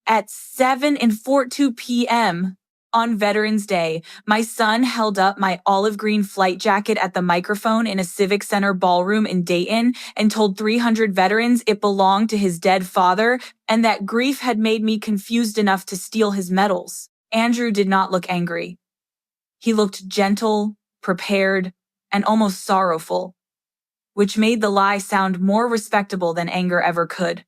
At 7:42 p.m. on Veterans Day, my son held up my olive green flight jacket at the microphone in a Civic Center ballroom in Dayton and told 300 veterans it belonged to his dead father and that grief had made me confused enough to steal his medals. Andrew did not look angry. He looked gentle, prepared, and almost sorrowful, which made the lie sound more respectable than anger ever could.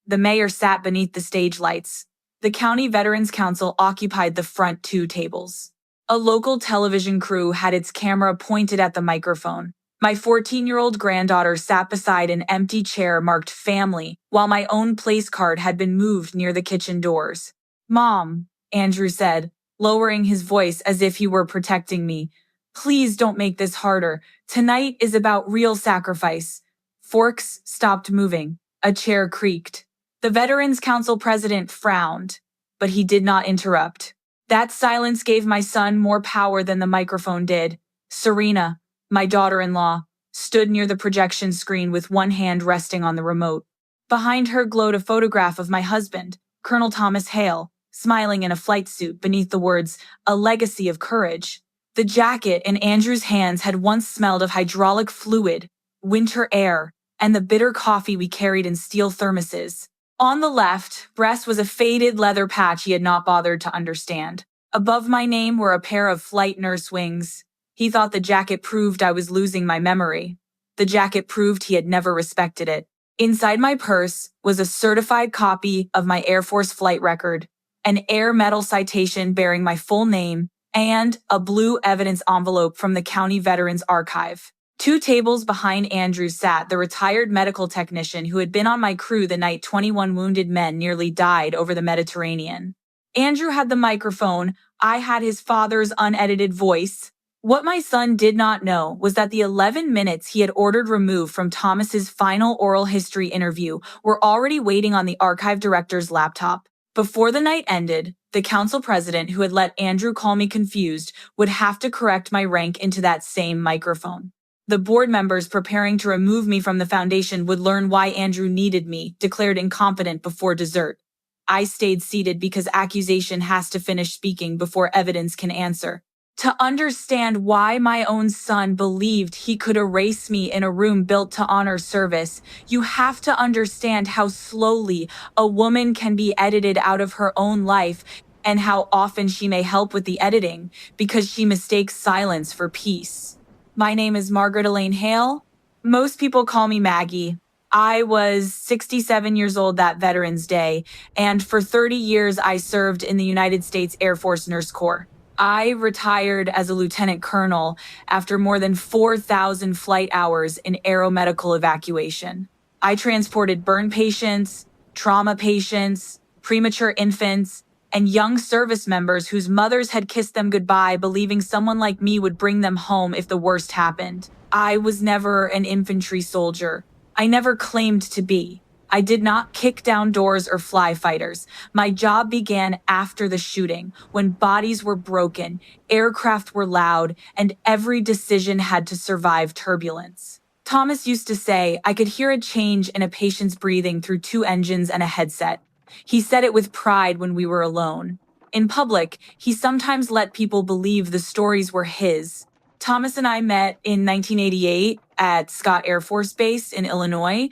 The mayor sat beneath the stage lights. The County Veterans Council occupied the front two tables. A local television crew had its camera pointed at the microphone. My 14-year-old granddaughter sat beside an empty chair marked family, while my own place card had been moved near the kitchen doors. "Mom," Andrew said, lowering his voice as if he were protecting me, "please don't make this harder. Tonight is about real sacrifice." Forks stopped moving. A chair creaked. The Veterans Council president frowned, but he did not interrupt. That silence gave my son more power than the microphone did. Serena, my daughter-in-law, stood near the projection screen with one hand resting on the remote. Behind her glowed a photograph of my husband, Colonel Thomas Hale, smiling in a flight suit beneath the words, "A Legacy of Courage." The jacket in Andrew's hands had once smelled of hydraulic fluid, winter air, and the bitter coffee we carried in steel thermoses. On the left breast was a faded leather patch he had not bothered to understand. Above my name were a pair of flight nurse wings. He thought the jacket proved I was losing my memory. The jacket proved he had never respected it. Inside my purse was a certified copy of my Air Force flight record, an Air Medal citation bearing my full name, and a blue evidence envelope from the County Veterans Archive. 2 tables behind Andrew sat the retired medical technician who had been on my crew the night 21 wounded men nearly died over the Mediterranean. Andrew had the microphone. I had his father's unedited voice. What my son did not know was that the 11 minutes he had ordered removed from Thomas's final oral history interview were already waiting on the archive director's laptop. Before the night ended, the council president who had let Andrew call me confused would have to correct my rank into that same microphone. The board members preparing to remove me from the foundation would learn why Andrew needed me, declared incompetent before dessert. I stayed seated because accusation has to finish speaking before evidence can answer. To understand why my own son believed he could erase me in a room built to honor service, you have to understand how slowly a woman can be edited out of her own life and how often she may help with the editing because she mistakes silence for peace. My name is Margaret Hale. Most people call me Maggie. I was 67 years old that Veterans Day, and for 30 years I served in the United States Air Force Nurse Corps. I retired as a lieutenant colonel after more than 4,000 flight hours in aeromedical evacuation. I transported burn patients, trauma patients, premature infants, and young service members whose mothers had kissed them goodbye, believing someone like me would bring them home if the worst happened. I was never an infantry soldier. I never claimed to be. I did not kick down doors or fly fighters. My job began after the shooting, when bodies were broken, aircraft were loud, and every decision had to survive turbulence. Thomas used to say I could hear a change in a patient's breathing through 2 engines and a headset. He said it with pride when we were alone. In public, he sometimes let people believe the stories were his. Thomas and I met in 1988 at Scott Air Force Base in Illinois.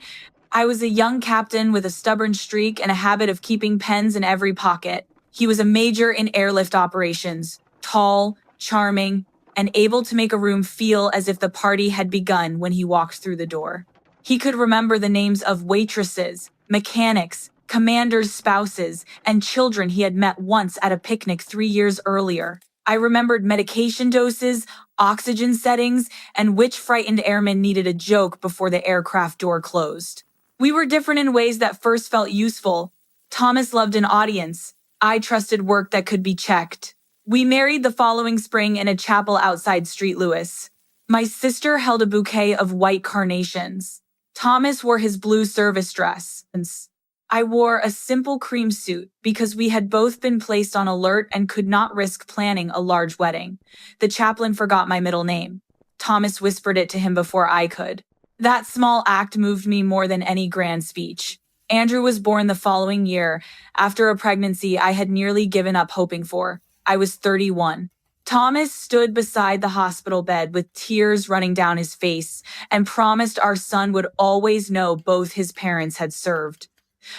I was a young captain with a stubborn streak and a habit of keeping pens in every pocket. He was a major in airlift operations, tall, charming, and able to make a room feel as if the party had begun when he walked through the door. He could remember the names of waitresses, mechanics, commanders' spouses, and children he had met once at a picnic 3 years earlier. I remembered medication doses, oxygen settings, and which frightened airman needed a joke before the aircraft door closed. We were different in ways that first felt useful. Thomas loved an audience. I trusted work that could be checked. We married the following spring in a chapel outside St. Louis. My sister held a bouquet of white carnations. Thomas wore his blue service dress. I wore a simple cream suit because we had both been placed on alert and could not risk planning a large wedding. The chaplain forgot my middle name. Thomas whispered it to him before I could. That small act moved me more than any grand speech. Andrew was born the following year, after a pregnancy I had nearly given up hoping for. I was 31. Thomas stood beside the hospital bed with tears running down his face and promised our son would always know both his parents had served.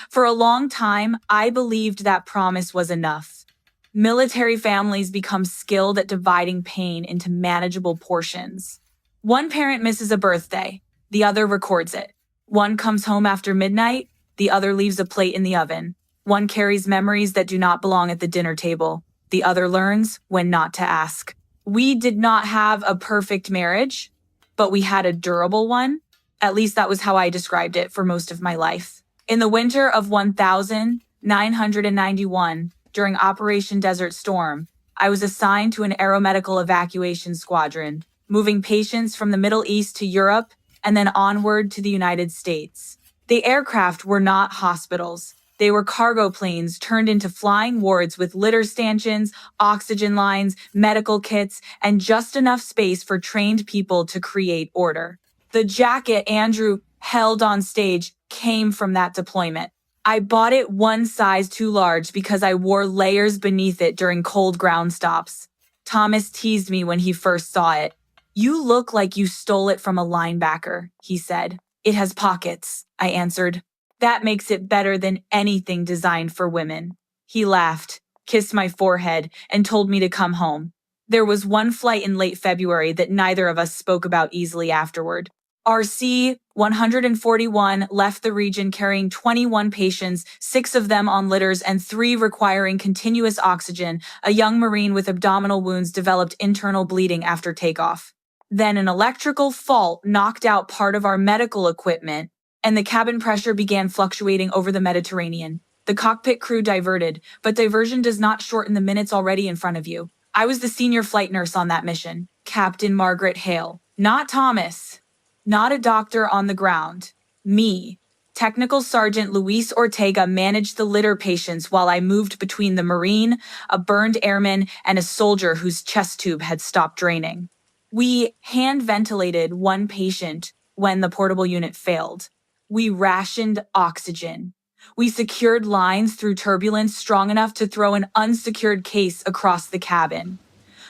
For a long time, I believed that promise was enough. Military families become skilled at dividing pain into manageable portions. One parent misses a birthday, the other records it. One comes home after midnight, the other leaves a plate in the oven. One carries memories that do not belong at the dinner table. The other learns when not to ask. We did not have a perfect marriage, but we had a durable one. At least that was how I described it for most of my life. In the winter of 1991, during Operation Desert Storm, I was assigned to an aeromedical evacuation squadron, moving patients from the Middle East to Europe and then onward to the United States. The aircraft were not hospitals. They were cargo planes turned into flying wards with litter stanchions, oxygen lines, medical kits, and just enough space for trained people to create order. The jacket Andrew held on stage came from that deployment. I bought it one size too large because I wore layers beneath it during cold ground stops. Thomas teased me when he first saw it. "You look like you stole it from a linebacker," he said. "It has pockets," I answered. "That makes it better than anything designed for women." He laughed, kissed my forehead, and told me to come home. There was one flight in late February that neither of us spoke about easily afterward. RC-141 left the region carrying 21 patients, 6 of them on litters and 3 requiring continuous oxygen. A young Marine with abdominal wounds developed internal bleeding after takeoff. Then an electrical fault knocked out part of our medical equipment, and the cabin pressure began fluctuating over the Mediterranean. The cockpit crew diverted, but diversion does not shorten the minutes already in front of you. I was the senior flight nurse on that mission, Captain Margaret Hale. Not Thomas. Not a doctor on the ground. Me. Technical Sergeant Luis Ortega managed the litter patients while I moved between the Marine, a burned airman, and a soldier whose chest tube had stopped draining. We hand ventilated one patient when the portable unit failed. We rationed oxygen. We secured lines through turbulence strong enough to throw an unsecured case across the cabin.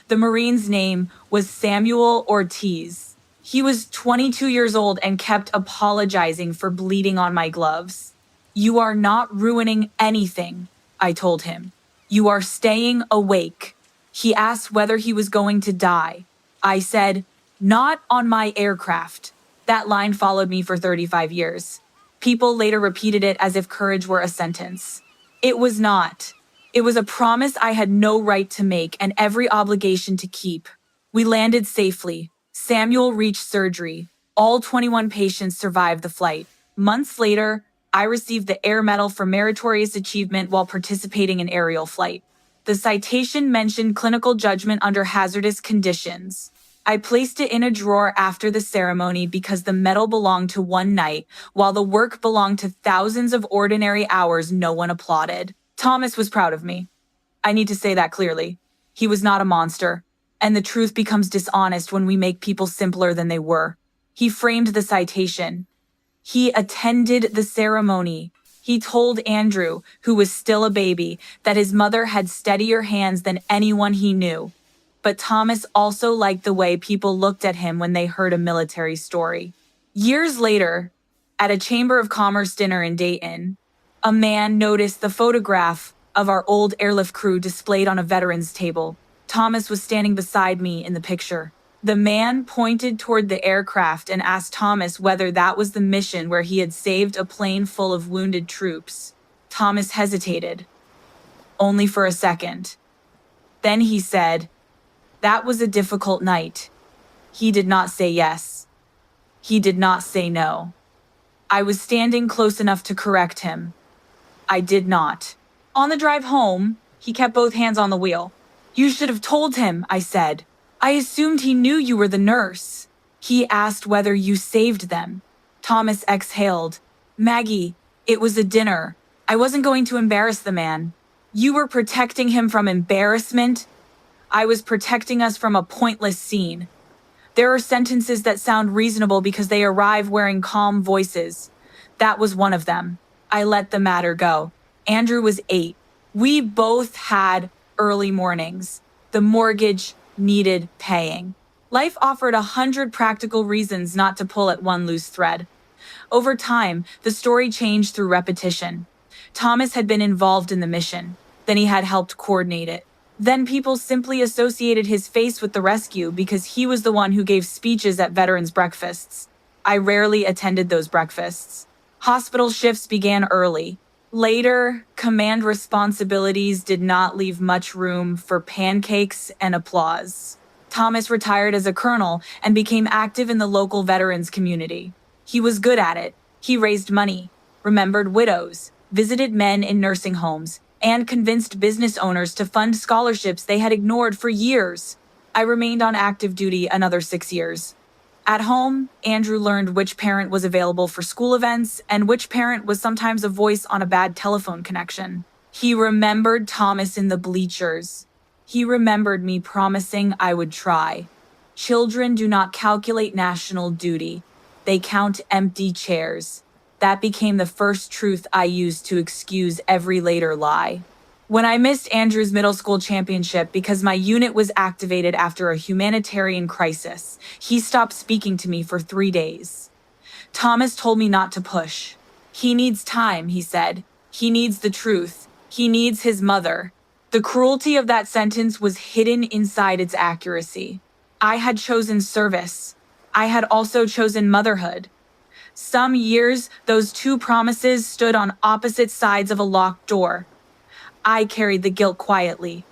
The Marine's name was Samuel Ortiz. He was 22 years old and kept apologizing for bleeding on my gloves. "You are not ruining anything," I told him. "You are staying awake." He asked whether he was going to die. I said, "Not on my aircraft." That line followed me for 35 years. People later repeated it as if courage were a sentence. It was not. It was a promise I had no right to make and every obligation to keep. We landed safely. Samuel reached surgery. All 21 patients survived the flight. Months later, I received the Air Medal for meritorious achievement while participating in aerial flight. The citation mentioned clinical judgment under hazardous conditions. I placed it in a drawer after the ceremony because the medal belonged to one night, while the work belonged to thousands of ordinary hours no one applauded. Thomas was proud of me. I need to say that clearly. He was not a monster, and the truth becomes dishonest when we make people simpler than they were. He framed the citation. He attended the ceremony. He told Andrew, who was still a baby, that his mother had steadier hands than anyone he knew. But Thomas also liked the way people looked at him when they heard a military story. Years later, at a Chamber of Commerce dinner in Dayton, a man noticed the photograph of our old airlift crew displayed on a veteran's table. Thomas was standing beside me in the picture. The man pointed toward the aircraft and asked Thomas whether that was the mission where he had saved a plane full of wounded troops. Thomas hesitated, only for a second. Then he said, "That was a difficult night." He did not say yes. He did not say no. I was standing close enough to correct him. I did not. On the drive home, he kept both hands on the wheel. "You should have told him," I said. "I assumed he knew you were the nurse." He asked whether you saved them. Thomas exhaled. "Maggie, it was a dinner. I wasn't going to embarrass the man." "You were protecting him from embarrassment?" "I was protecting us from a pointless scene." There are sentences that sound reasonable because they arrive wearing calm voices. That was one of them. I let the matter go. Andrew was 8. We both had early mornings. The mortgage needed paying. Life offered 100 practical reasons not to pull at one loose thread. Over time, the story changed through repetition. Thomas had been involved in the mission. Then he had helped coordinate it. Then people simply associated his face with the rescue because he was the one who gave speeches at veterans' breakfasts. I rarely attended those breakfasts. Hospital shifts began early. Later, command responsibilities did not leave much room for pancakes and applause. Thomas retired as a colonel and became active in the local veterans community. He was good at it. He raised money, remembered widows, visited men in nursing homes, and convinced business owners to fund scholarships they had ignored for years. I remained on active duty another 6 years. At home, Andrew learned which parent was available for school events and which parent was sometimes a voice on a bad telephone connection. He remembered Thomas in the bleachers. He remembered me promising I would try. Children do not calculate national duty. They count empty chairs. That became the first truth I used to excuse every later lie. When I missed Andrew's middle school championship because my unit was activated after a humanitarian crisis, he stopped speaking to me for 3 days. Thomas told me not to push. He needs time, he said. He needs the truth. He needs his mother. The cruelty of that sentence was hidden inside its accuracy. I had chosen service. I had also chosen motherhood. Some years, those two promises stood on opposite sides of a locked door. I carried the guilt quietly.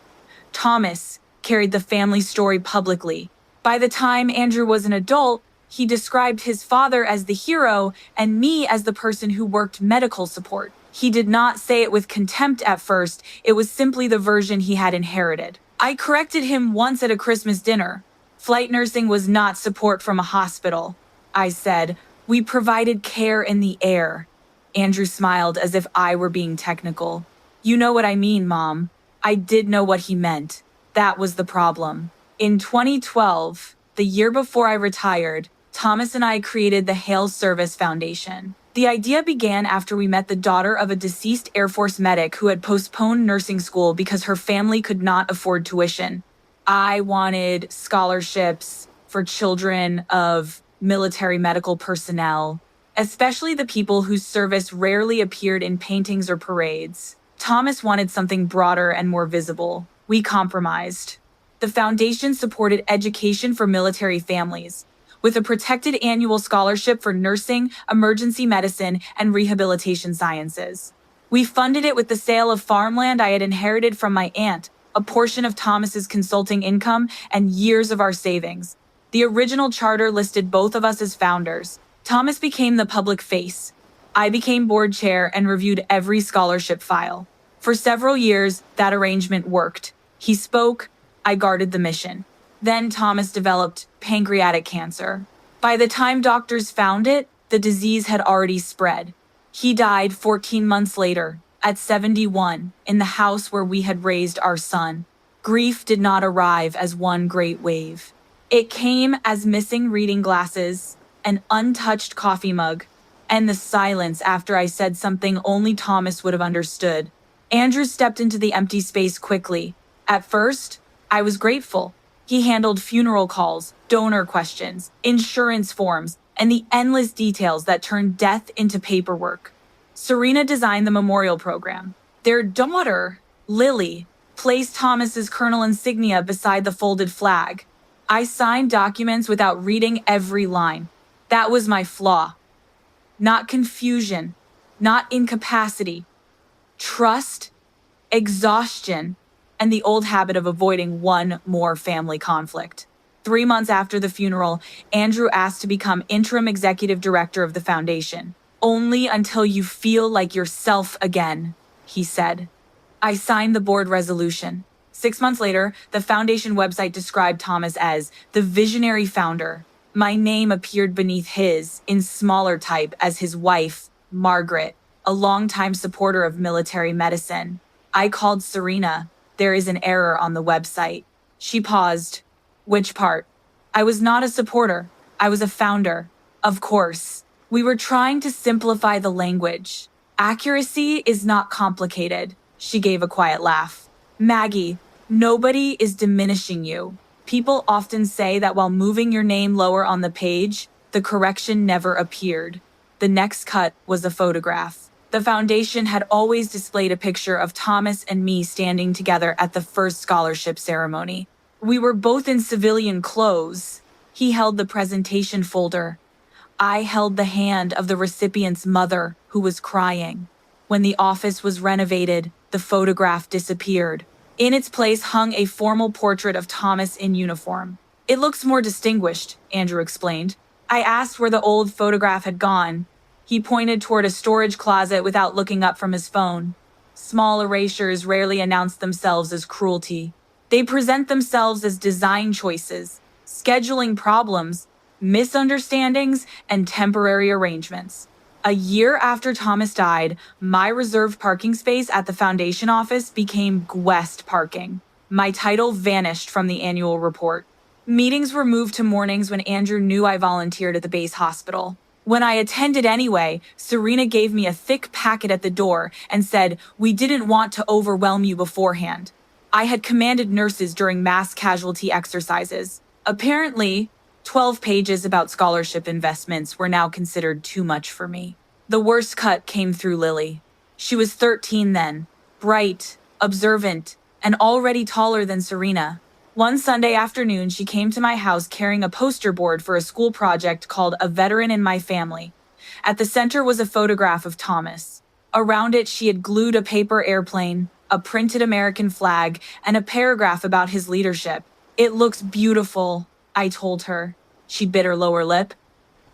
Thomas carried the family story publicly. By the time Andrew was an adult, he described his father as the hero and me as the person who worked medical support. He did not say it with contempt at first. It was simply the version he had inherited. I corrected him once at a Christmas dinner. Flight nursing was not support from a hospital. I said, we provided care in the air. Andrew smiled as if I were being technical. You know what I mean, Mom. I did know what he meant. That was the problem. In 2012, the year before I retired, Thomas and I created the Hale Service Foundation. The idea began after we met the daughter of a deceased Air Force medic who had postponed nursing school because her family could not afford tuition. I wanted scholarships for children of military medical personnel, especially the people whose service rarely appeared in paintings or parades. Thomas wanted something broader and more visible. We compromised. The foundation supported education for military families, with a protected annual scholarship for nursing, emergency medicine, and rehabilitation sciences. We funded it with the sale of farmland I had inherited from my aunt, a portion of Thomas's consulting income, and years of our savings. The original charter listed both of us as founders. Thomas became the public face. I became board chair and reviewed every scholarship file. For several years, that arrangement worked. He spoke, I guarded the mission. Then Thomas developed pancreatic cancer. By the time doctors found it, the disease had already spread. He died 14 months later, at 71, in the house where we had raised our son. Grief did not arrive as one great wave. It came as missing reading glasses, an untouched coffee mug, and the silence after I said something only Thomas would have understood. Andrew stepped into the empty space quickly. At first, I was grateful. He handled funeral calls, donor questions, insurance forms, and the endless details that turned death into paperwork. Serena designed the memorial program. Their daughter, Lily, placed Thomas's colonel insignia beside the folded flag. I signed documents without reading every line. That was my flaw. Not confusion, not incapacity. Trust, exhaustion, and the old habit of avoiding one more family conflict. 3 months after the funeral, Andrew asked to become interim executive director of the foundation. Only until you feel like yourself again, he said. I signed the board resolution. 6 months later, the foundation website described Thomas as the visionary founder. My name appeared beneath his, in smaller type, as his wife, Margaret, a longtime supporter of military medicine. I called Serena. There is an error on the website. She paused. Which part? I was not a supporter. I was a founder. Of course. We were trying to simplify the language. Accuracy is not complicated, she gave a quiet laugh. Maggie, nobody is diminishing you. People often say that while moving your name lower on the page, the correction never appeared. The next cut was a photograph. The foundation had always displayed a picture of Thomas and me standing together at the first scholarship ceremony. We were both in civilian clothes. He held the presentation folder. I held the hand of the recipient's mother, who was crying. When the office was renovated, the photograph disappeared. In its place hung a formal portrait of Thomas in uniform. It looks more distinguished, Andrew explained. I asked where the old photograph had gone. He pointed toward a storage closet without looking up from his phone. Small erasures rarely announce themselves as cruelty. They present themselves as design choices, scheduling problems, misunderstandings, and temporary arrangements. A year after Thomas died, my reserved parking space at the foundation office became Guest parking. My title vanished from the annual report. Meetings were moved to mornings when Andrew knew I volunteered at the base hospital. When I attended anyway, Serena gave me a thick packet at the door and said, "We didn't want to overwhelm you beforehand." I had commanded nurses during mass casualty exercises. Apparently, 12 pages about scholarship investments were now considered too much for me. The worst cut came through Lily. She was 13 then, bright, observant, and already taller than Serena. One Sunday afternoon, she came to my house carrying a poster board for a school project called A Veteran in My Family. At the center was a photograph of Thomas. Around it, she had glued a paper airplane, a printed American flag, and a paragraph about his leadership. "It looks beautiful," I told her. She bit her lower lip.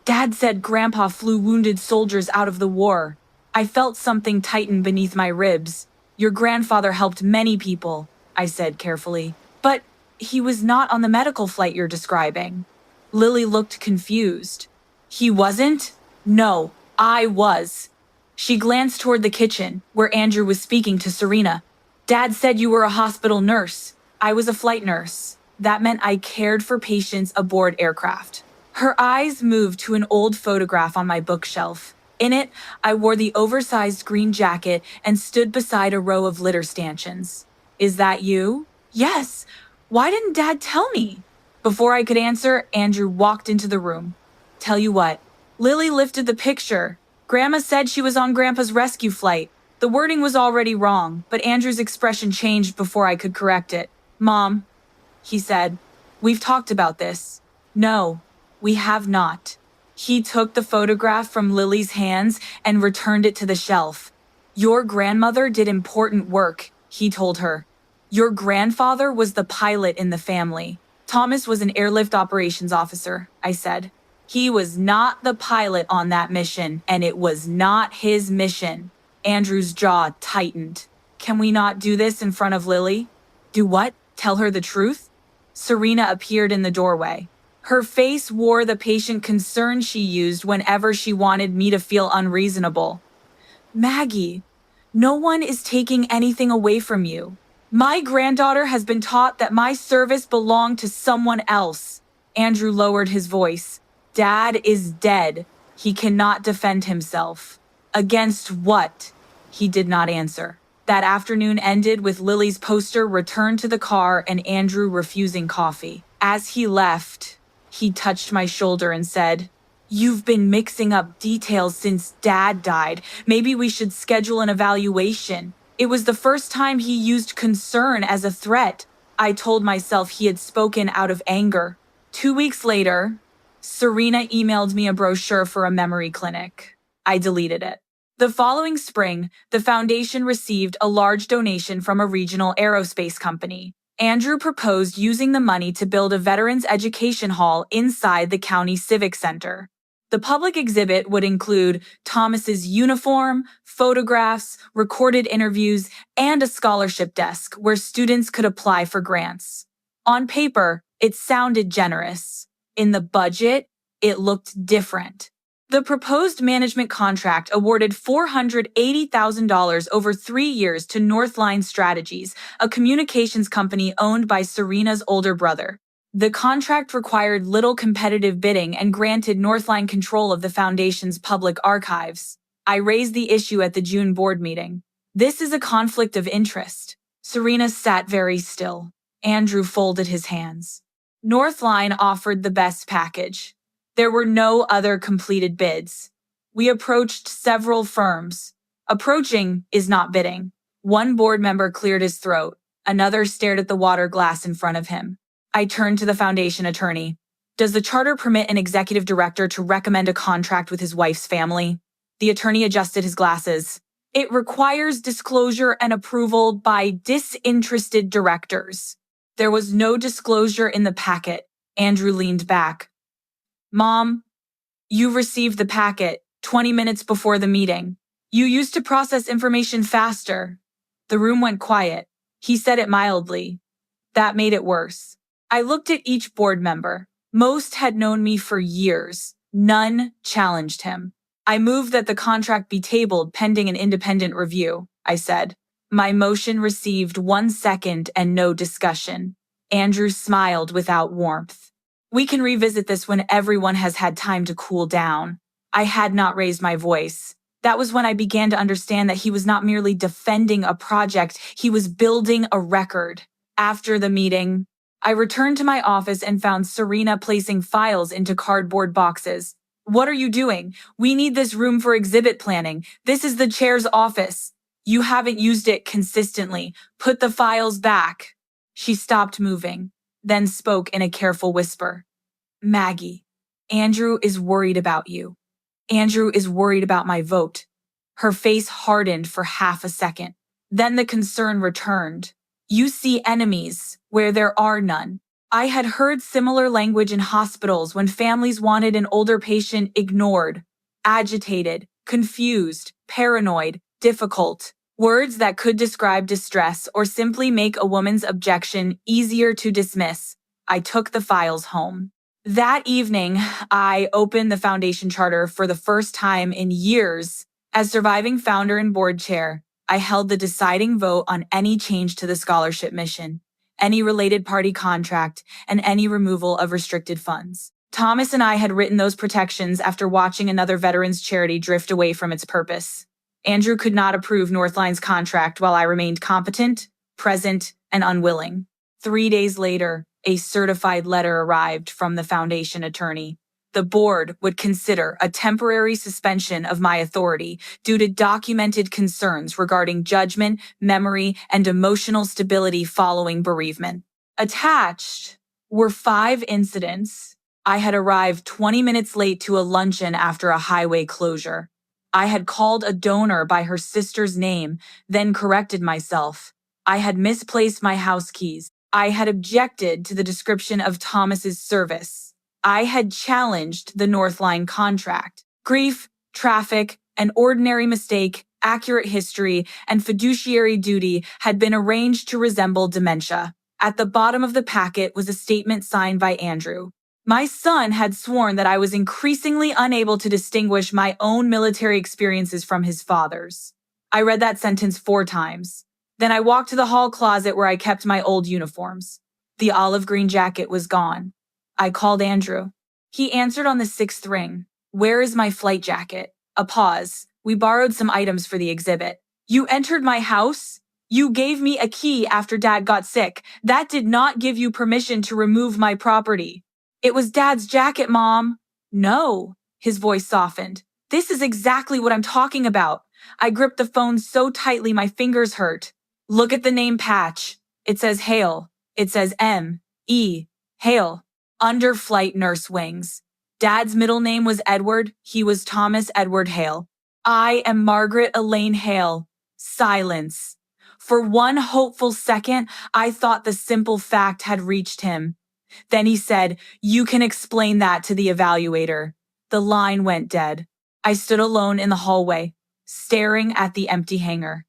"Dad said Grandpa flew wounded soldiers out of the war." I felt something tighten beneath my ribs. "Your grandfather helped many people," I said carefully. "But he was not on the medical flight you're describing." Lily looked confused. "He wasn't?" "No, I was." She glanced toward the kitchen, where Andrew was speaking to Serena. "Dad said you were a hospital nurse." "I was a flight nurse. That meant I cared for patients aboard aircraft." Her eyes moved to an old photograph on my bookshelf. In it, I wore the oversized green jacket and stood beside a row of litter stanchions. "Is that you?" "Yes. Why didn't Dad tell me?" Before I could answer, Andrew walked into the room. "Tell you what." Lily lifted the picture. "Grandma said she was on Grandpa's rescue flight." The wording was already wrong, but Andrew's expression changed before I could correct it. "Mom," he said, "we've talked about this." "No, we have not." He took the photograph from Lily's hands and returned it to the shelf. "Your grandmother did important work," he told her. "Your grandfather was the pilot in the family." "Thomas was an airlift operations officer," I said. "He was not the pilot on that mission, and it was not his mission." Andrew's jaw tightened. "Can we not do this in front of Lily?" "Do what? Tell her the truth?" Serena appeared in the doorway. Her face wore the patient concern she used whenever she wanted me to feel unreasonable. "Maggie, no one is taking anything away from you. My granddaughter has been taught that my service belonged to someone else." Andrew lowered his voice. "Dad is dead. He cannot defend himself." "Against what?" He did not answer. That afternoon ended with Lily's poster returned to the car and Andrew refusing coffee. As he left, he touched my shoulder and said, "You've been mixing up details since Dad died. Maybe we should schedule an evaluation." It was the first time he used concern as a threat. I told myself he had spoken out of anger. 2 weeks later, Serena emailed me a brochure for a memory clinic. I deleted it. The following spring, the foundation received a large donation from a regional aerospace company. Andrew proposed using the money to build a veterans education hall inside the county civic center. The public exhibit would include Thomas's uniform, photographs, recorded interviews, and a scholarship desk where students could apply for grants. On paper, it sounded generous. In the budget, it looked different. The proposed management contract awarded $480,000 over 3 years to Northline Strategies, a communications company owned by Serena's older brother. The contract required little competitive bidding and granted Northline control of the foundation's public archives. I raised the issue at the June board meeting. This is a conflict of interest. Serena sat very still. Andrew folded his hands. Northline offered the best package. There were no other completed bids. We approached several firms. Approaching is not bidding. One board member cleared his throat. Another stared at the water glass in front of him. I turned to the foundation attorney. Does the charter permit an executive director to recommend a contract with his wife's family? The attorney adjusted his glasses. It requires disclosure and approval by disinterested directors. There was no disclosure in the packet. Andrew leaned back. Mom, you received the packet 20 minutes before the meeting. You used to process information faster. The room went quiet. He said it mildly. That made it worse. I looked at each board member. Most had known me for years. None challenged him. I moved that the contract be tabled pending an independent review, I said. My motion received 1 second and no discussion. Andrew smiled without warmth. We can revisit this when everyone has had time to cool down. I had not raised my voice. That was when I began to understand that he was not merely defending a project, he was building a record. After the meeting, I returned to my office and found Serena placing files into cardboard boxes. What are you doing? We need this room for exhibit planning. This is the chair's office. You haven't used it consistently. Put the files back. She stopped moving, then spoke in a careful whisper. Maggie, Andrew is worried about you. Andrew is worried about my vote. Her face hardened for half a second. Then the concern returned. You see enemies where there are none. I had heard similar language in hospitals when families wanted an older patient ignored, agitated, confused, paranoid, difficult. Words that could describe distress or simply make a woman's objection easier to dismiss. I took the files home. That evening, I opened the foundation charter for the first time in years. As surviving founder and board chair, I held the deciding vote on any change to the scholarship mission, any related party contract, and any removal of restricted funds. Thomas and I had written those protections after watching another veterans charity drift away from its purpose. Andrew could not approve Northline's contract while I remained competent, present, and unwilling. 3 days later, a certified letter arrived from the foundation attorney. The board would consider a temporary suspension of my authority due to documented concerns regarding judgment, memory, and emotional stability following bereavement. Attached were 5 incidents. I had arrived 20 minutes late to a luncheon after a highway closure. I had called a donor by her sister's name, then corrected myself. I had misplaced my house keys. I had objected to the description of Thomas's service. I had challenged the Northline contract. Grief, traffic, an ordinary mistake, accurate history, and fiduciary duty had been arranged to resemble dementia. At the bottom of the packet was a statement signed by Andrew. My son had sworn that I was increasingly unable to distinguish my own military experiences from his father's. I read that sentence 4 times. Then I walked to the hall closet where I kept my old uniforms. The olive green jacket was gone. I called Andrew. He answered on the 6th ring. Where is my flight jacket? A pause. We borrowed some items for the exhibit. You entered my house? You gave me a key after Dad got sick. That did not give you permission to remove my property. It was Dad's jacket, Mom. No. His voice softened. This is exactly what I'm talking about. I gripped the phone so tightly my fingers hurt. Look at the name patch. It says Hale. It says M.E. Hale. Under flight nurse wings. Dad's middle name was Edward. He was Thomas Edward Hale. I am Margaret Elaine Hale. Silence. For one hopeful second, I thought the simple fact had reached him. Then he said, you can explain that to the evaluator. The line went dead. I stood alone in the hallway, staring at the empty hangar.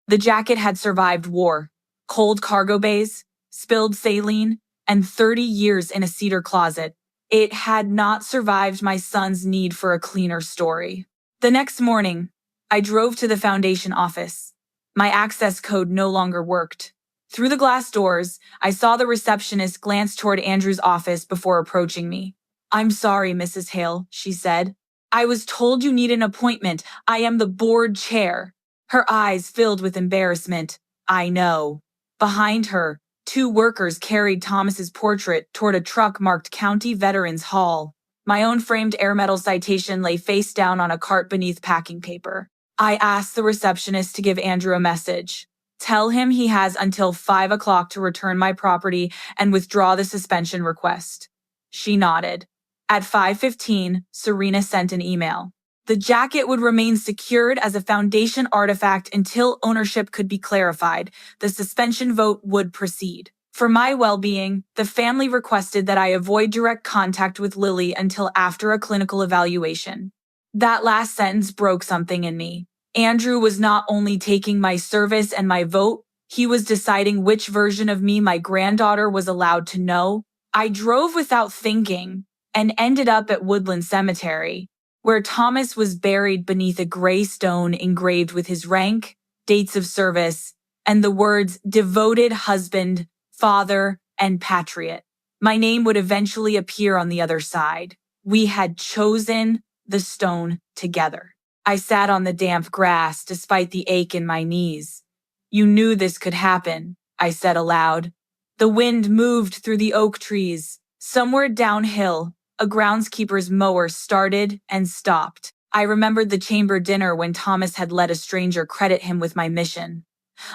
The jacket had survived war, cold cargo bays, spilled saline, and 30 years in a cedar closet. It had not survived my son's need for a cleaner story. The next morning, I drove to the foundation office. My access code no longer worked. Through the glass doors, I saw the receptionist glance toward Andrew's office before approaching me. I'm sorry, Mrs. Hale, she said. I was told you need an appointment. I am the board chair. Her eyes filled with embarrassment. I know. Behind her, two workers carried Thomas's portrait toward a truck marked County Veterans Hall. My own framed aeromedical citation lay face down on a cart beneath packing paper. I asked the receptionist to give Andrew a message. Tell him he has until 5 o'clock to return my property and withdraw the suspension request. She nodded. At 5:15, Serena sent an email. The jacket would remain secured as a foundation artifact until ownership could be clarified. The suspension vote would proceed. For my well-being, the family requested that I avoid direct contact with Lily until after a clinical evaluation. That last sentence broke something in me. Andrew was not only taking my service and my vote, he was deciding which version of me my granddaughter was allowed to know. I drove without thinking and ended up at Woodland Cemetery, where Thomas was buried beneath a gray stone engraved with his rank, dates of service, and the words devoted husband, father, and patriot. My name would eventually appear on the other side. We had chosen the stone together. I sat on the damp grass despite the ache in my knees. You knew this could happen, I said aloud. The wind moved through the oak trees. Somewhere downhill, a groundskeeper's mower started and stopped. I remembered the chamber dinner when Thomas had let a stranger credit him with my mission.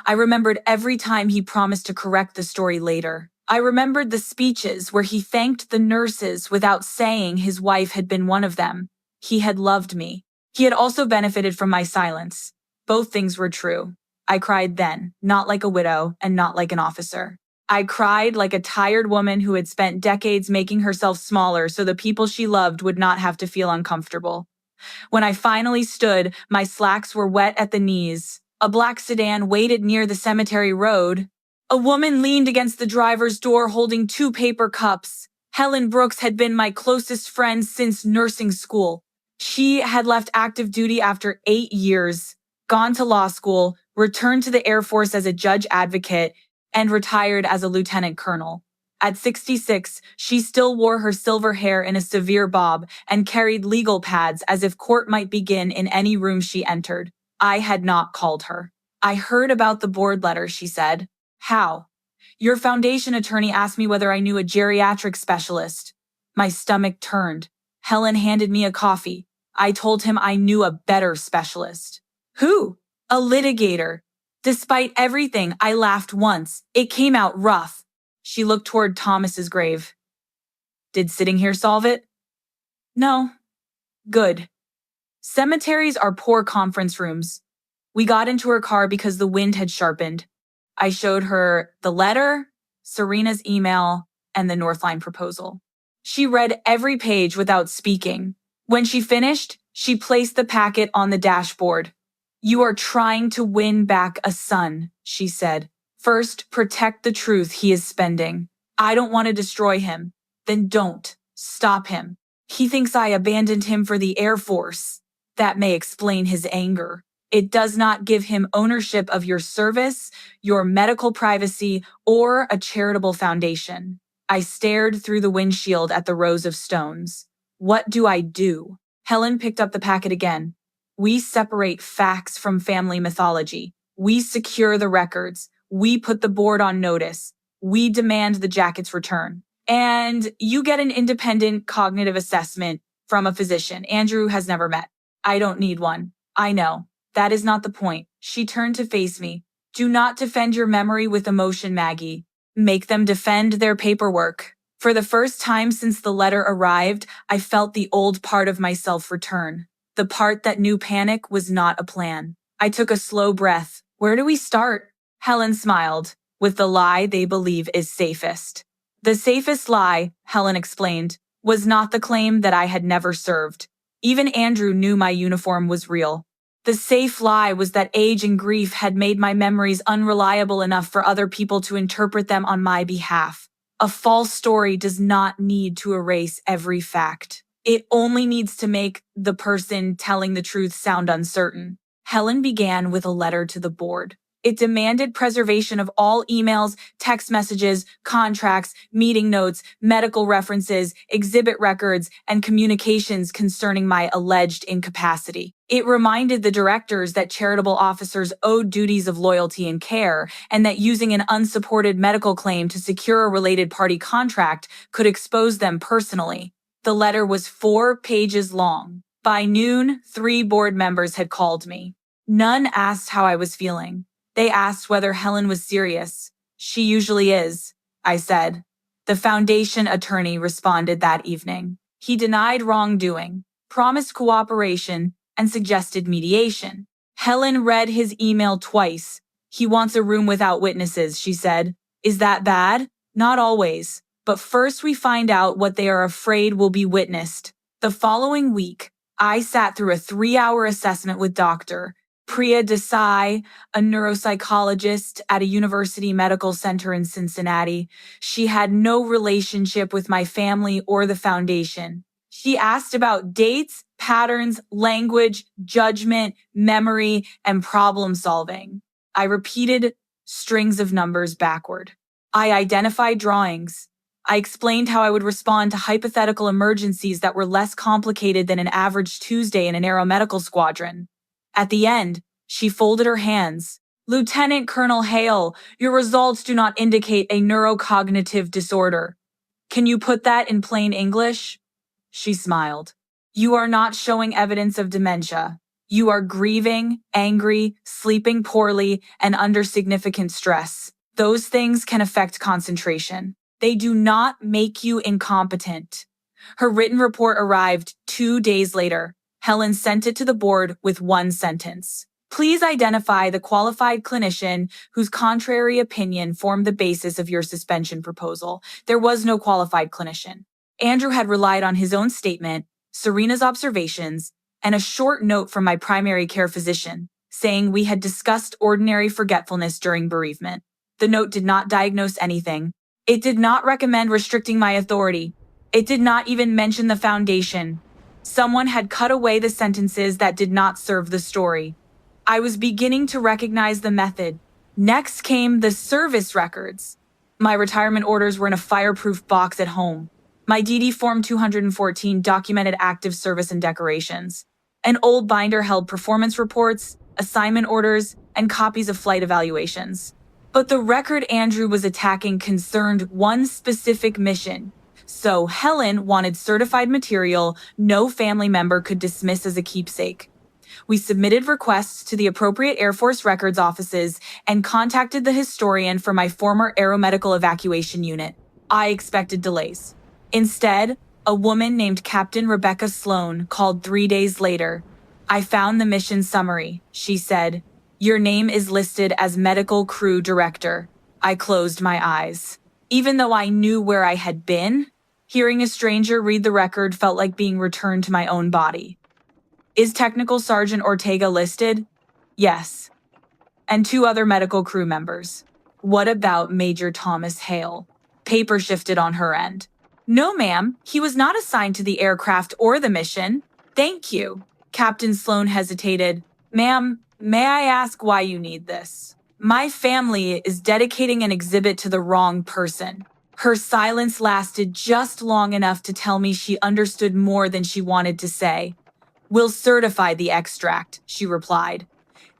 I remembered every time he promised to correct the story later. I remembered the speeches where he thanked the nurses without saying his wife had been one of them. He had loved me. He had also benefited from my silence. Both things were true. I cried then, not like a widow and not like an officer. I cried like a tired woman who had spent decades making herself smaller so the people she loved would not have to feel uncomfortable. When I finally stood, my slacks were wet at the knees. A black sedan waited near the cemetery road. A woman leaned against the driver's door holding 2 paper cups. Helen Brooks had been my closest friend since nursing school. She had left active duty after 8 years, gone to law school, returned to the Air Force as a judge advocate, and retired as a lieutenant colonel. At 66, she still wore her silver hair in a severe bob and carried legal pads as if court might begin in any room she entered. I had not called her. I heard about the board letter, she said. How? Your foundation attorney asked me whether I knew a geriatric specialist. My stomach turned. Helen handed me a coffee. I told him I knew a better specialist. Who? A litigator. Despite everything, I laughed once. It came out rough. She looked toward Thomas's grave. Did sitting here solve it? No. Good. Cemeteries are poor conference rooms. We got into her car because the wind had sharpened. I showed her the letter, Serena's email, and the Northline proposal. She read every page without speaking. When she finished, she placed the packet on the dashboard. You are trying to win back a son, she said. First, protect the truth he is spending. I don't want to destroy him. Then don't. Stop him. He thinks I abandoned him for the Air Force. That may explain his anger. It does not give him ownership of your service, your medical privacy, or a charitable foundation. I stared through the windshield at the rows of stones. What do I do? Helen picked up the packet again. We separate facts from family mythology. We secure the records. We put the board on notice. We demand the jacket's return. And you get an independent cognitive assessment from a physician Andrew has never met. I don't need one. I know. That is not the point. She turned to face me. Do not defend your memory with emotion, Maggie. Make them defend their paperwork. For the first time since the letter arrived, I felt the old part of myself return. The part that knew panic was not a plan. I took a slow breath. Where do we start? Helen smiled. With the lie they believe is safest. The safest lie, Helen explained, was not the claim that I had never served. Even Andrew knew my uniform was real. The safe lie was that age and grief had made my memories unreliable enough for other people to interpret them on my behalf. A false story does not need to erase every fact. It only needs to make the person telling the truth sound uncertain. Helen began with a letter to the board. It demanded preservation of all emails, text messages, contracts, meeting notes, medical references, exhibit records, and communications concerning my alleged incapacity. It reminded the directors that charitable officers owed duties of loyalty and care, and that using an unsupported medical claim to secure a related party contract could expose them personally. The letter was 4 pages long. By noon, 3 board members had called me. None asked how I was feeling. They asked whether Helen was serious. She usually is, I said. The foundation attorney responded that evening. He denied wrongdoing, promised cooperation, and suggested mediation. Helen read his email twice. He wants a room without witnesses, she said. Is that bad? Not always. But first we find out what they are afraid will be witnessed. The following week, I sat through a 3-hour assessment with Dr. Priya Desai, a neuropsychologist at a university medical center in Cincinnati. She had no relationship with my family or the foundation. She asked about dates, patterns, language, judgment, memory, and problem solving. I repeated strings of numbers backward. I identified drawings. I explained how I would respond to hypothetical emergencies that were less complicated than an average Tuesday in an aeromedical squadron. At the end, she folded her hands. Lieutenant Colonel Hale, your results do not indicate a neurocognitive disorder. Can you put that in plain English? She smiled. You are not showing evidence of dementia. You are grieving, angry, sleeping poorly, and under significant stress. Those things can affect concentration. They do not make you incompetent. Her written report arrived 2 days later. Helen sent it to the board with one sentence. Please identify the qualified clinician whose contrary opinion formed the basis of your suspension proposal. There was no qualified clinician. Andrew had relied on his own statement, Serena's observations, and a short note from my primary care physician, saying we had discussed ordinary forgetfulness during bereavement. The note did not diagnose anything. It did not recommend restricting my authority. It did not even mention the foundation. Someone had cut away the sentences that did not serve the story. I was beginning to recognize the method. Next came the service records. My retirement orders were in a fireproof box at home. My DD Form 214 documented active service and decorations. An old binder held performance reports, assignment orders, and copies of flight evaluations. But the record Andrew was attacking concerned one specific mission. So Helen wanted certified material no family member could dismiss as a keepsake. We submitted requests to the appropriate Air Force records offices and contacted the historian for my former aeromedical evacuation unit. I expected delays. Instead, a woman named Captain Rebecca Sloan called 3 days later. I found the mission summary, she said. Your name is listed as medical crew director. I closed my eyes. Even though I knew where I had been, hearing a stranger read the record felt like being returned to my own body. Is Technical Sergeant Ortega listed? Yes. And 2 other medical crew members. What about Major Thomas Hale? Paper shifted on her end. No, ma'am, he was not assigned to the aircraft or the mission. Thank you. Captain Sloan hesitated. Ma'am, may I ask why you need this? My family is dedicating an exhibit to the wrong person. Her silence lasted just long enough to tell me she understood more than she wanted to say. We'll certify the extract, she replied.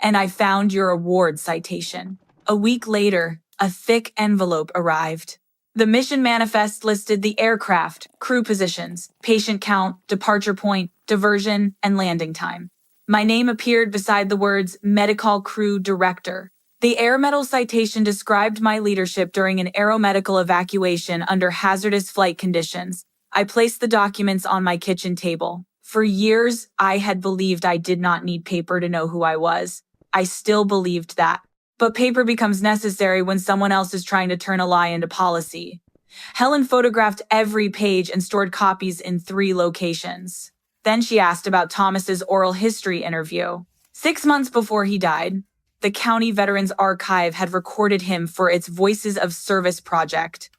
And I found your award citation. A week later, a thick envelope arrived. The mission manifest listed the aircraft, crew positions, patient count, departure point, diversion, and landing time. My name appeared beside the words Medical Crew Director. The air medal citation described my leadership during an aeromedical evacuation under hazardous flight conditions. I placed the documents on my kitchen table. For years, I had believed I did not need paper to know who I was. I still believed that. But paper becomes necessary when someone else is trying to turn a lie into policy. Helen photographed every page and stored copies in 3 locations. Then she asked about Thomas's oral history interview. 6 months before he died, the County Veterans Archive had recorded him for its Voices of Service project.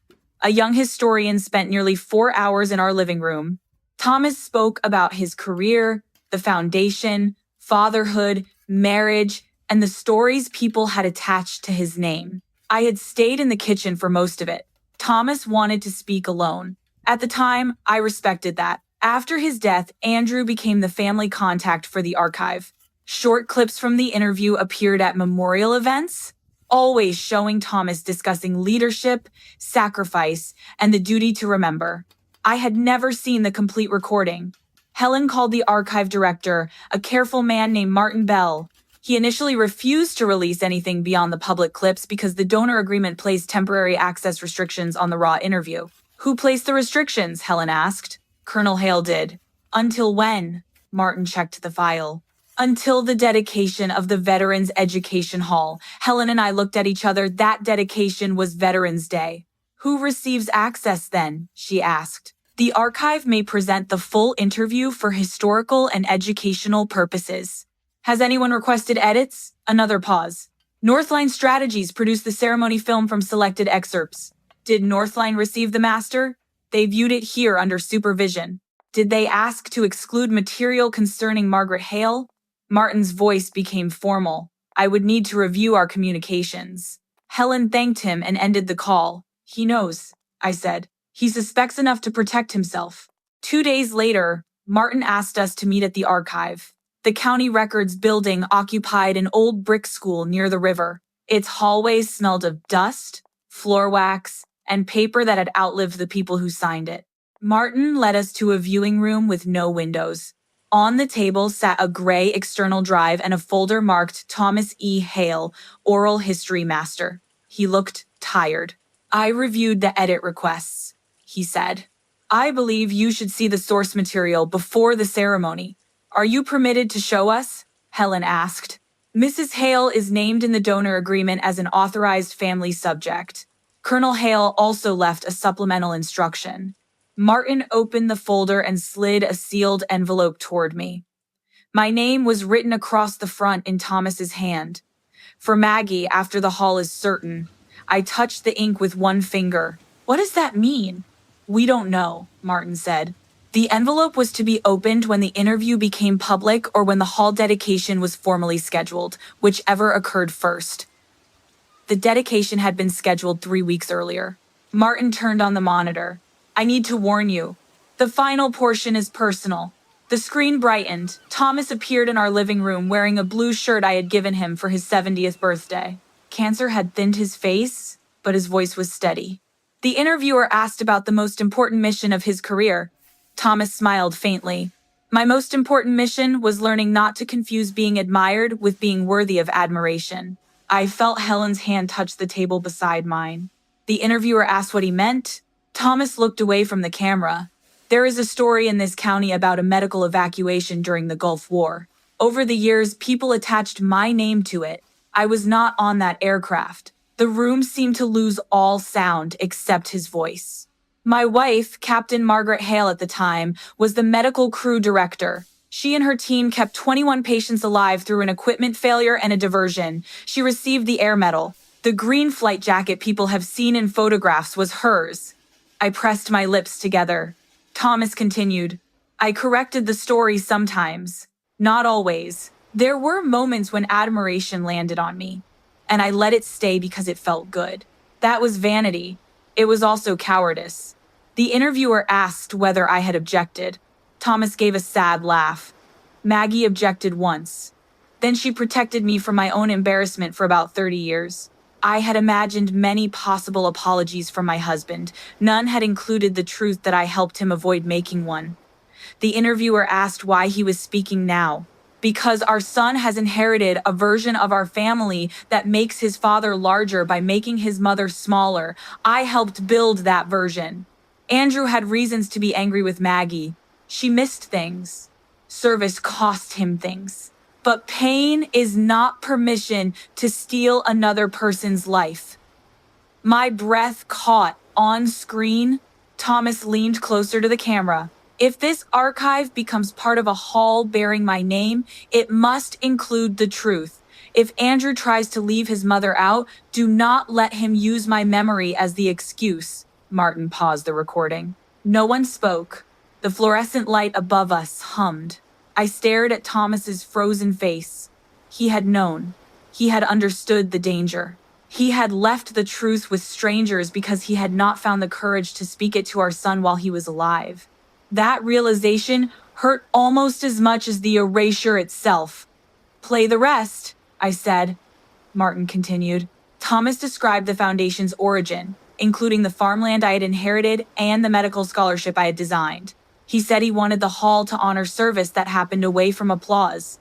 A young historian spent nearly 4 hours in our living room. Thomas spoke about his career, the foundation, fatherhood, marriage, and the stories people had attached to his name. I had stayed in the kitchen for most of it. Thomas wanted to speak alone. At the time, I respected that. After his death, Andrew became the family contact for the archive. Short clips from the interview appeared at memorial events, always showing Thomas discussing leadership, sacrifice, and the duty to remember. I had never seen the complete recording. Helen called the archive director, a careful man named Martin Bell. He initially refused to release anything beyond the public clips because the donor agreement placed temporary access restrictions on the raw interview. Who placed the restrictions? Helen asked. Colonel Hale did. Until when? Martin checked the file. Until the dedication of the Veterans Education Hall. Helen and I looked at each other. That dedication was Veterans Day. Who receives access then? She asked. The archive may present the full interview for historical and educational purposes. Has anyone requested edits? Another pause. Northline Strategies produced the ceremony film from selected excerpts. Did Northline receive the master? They viewed it here under supervision. Did they ask to exclude material concerning Margaret Hale? Martin's voice became formal. I would need to review our communications. Helen thanked him and ended the call. He knows, I said. He suspects enough to protect himself. 2 days later, Martin asked us to meet at the archive. The county records building occupied an old brick school near the river. Its hallways smelled of dust, floor wax, and paper that had outlived the people who signed it. Martin led us to a viewing room with no windows. On the table sat a gray external drive and a folder marked Thomas E. Hale, Oral History Master. He looked tired. I reviewed the edit requests, he said. I believe you should see the source material before the ceremony. Are you permitted to show us? Helen asked. Mrs. Hale is named in the donor agreement as an authorized family subject. Colonel Hale also left a supplemental instruction. Martin opened the folder and slid a sealed envelope toward me. My name was written across the front in Thomas's hand. For Maggie, after the hall is certain. I touched the ink with one finger. What does that mean? We don't know, Martin said. The envelope was to be opened when the interview became public or when the hall dedication was formally scheduled, whichever occurred first. The dedication had been scheduled 3 weeks earlier. Martin turned on the monitor. I need to warn you. The final portion is personal. The screen brightened. Thomas appeared in our living room wearing a blue shirt I had given him for his 70th birthday. Cancer had thinned his face, but his voice was steady. The interviewer asked about the most important mission of his career. Thomas smiled faintly. My most important mission was learning not to confuse being admired with being worthy of admiration. I felt Helen's hand touch the table beside mine. The interviewer asked what he meant. Thomas looked away from the camera. There is a story in this county about a medical evacuation during the Gulf War. Over the years, people attached my name to it. I was not on that aircraft. The room seemed to lose all sound except his voice. My wife, Captain Margaret Hale at the time, was the medical crew director. She and her team kept 21 patients alive through an equipment failure and a diversion. She received the Air Medal. The green flight jacket people have seen in photographs was hers. I pressed my lips together. Thomas continued, I corrected the story sometimes. Not always. There were moments when admiration landed on me, and I let it stay because it felt good. That was vanity. It was also cowardice. The interviewer asked whether I had objected. Thomas gave a sad laugh. Maggie objected once. Then she protected me from my own embarrassment for about 30 years. I had imagined many possible apologies from my husband. None had included the truth that I helped him avoid making one. The interviewer asked why he was speaking now. Because our son has inherited a version of our family that makes his father larger by making his mother smaller. I helped build that version. Andrew had reasons to be angry with Maggie. She missed things. Service cost him things. But pain is not permission to steal another person's life. My breath caught on screen. Thomas leaned closer to the camera. If this archive becomes part of a hall bearing my name, it must include the truth. If Andrew tries to leave his mother out, do not let him use my memory as the excuse. Martin paused the recording. No one spoke. The fluorescent light above us hummed. I stared at Thomas's frozen face. He had known. He had understood the danger. He had left the truth with strangers because he had not found the courage to speak it to our son while he was alive. That realization hurt almost as much as the erasure itself. "Play the rest," I said. Martin continued. Thomas described the foundation's origin, including the farmland I had inherited and the medical scholarship I had designed. He said he wanted the hall to honor service that happened away from applause.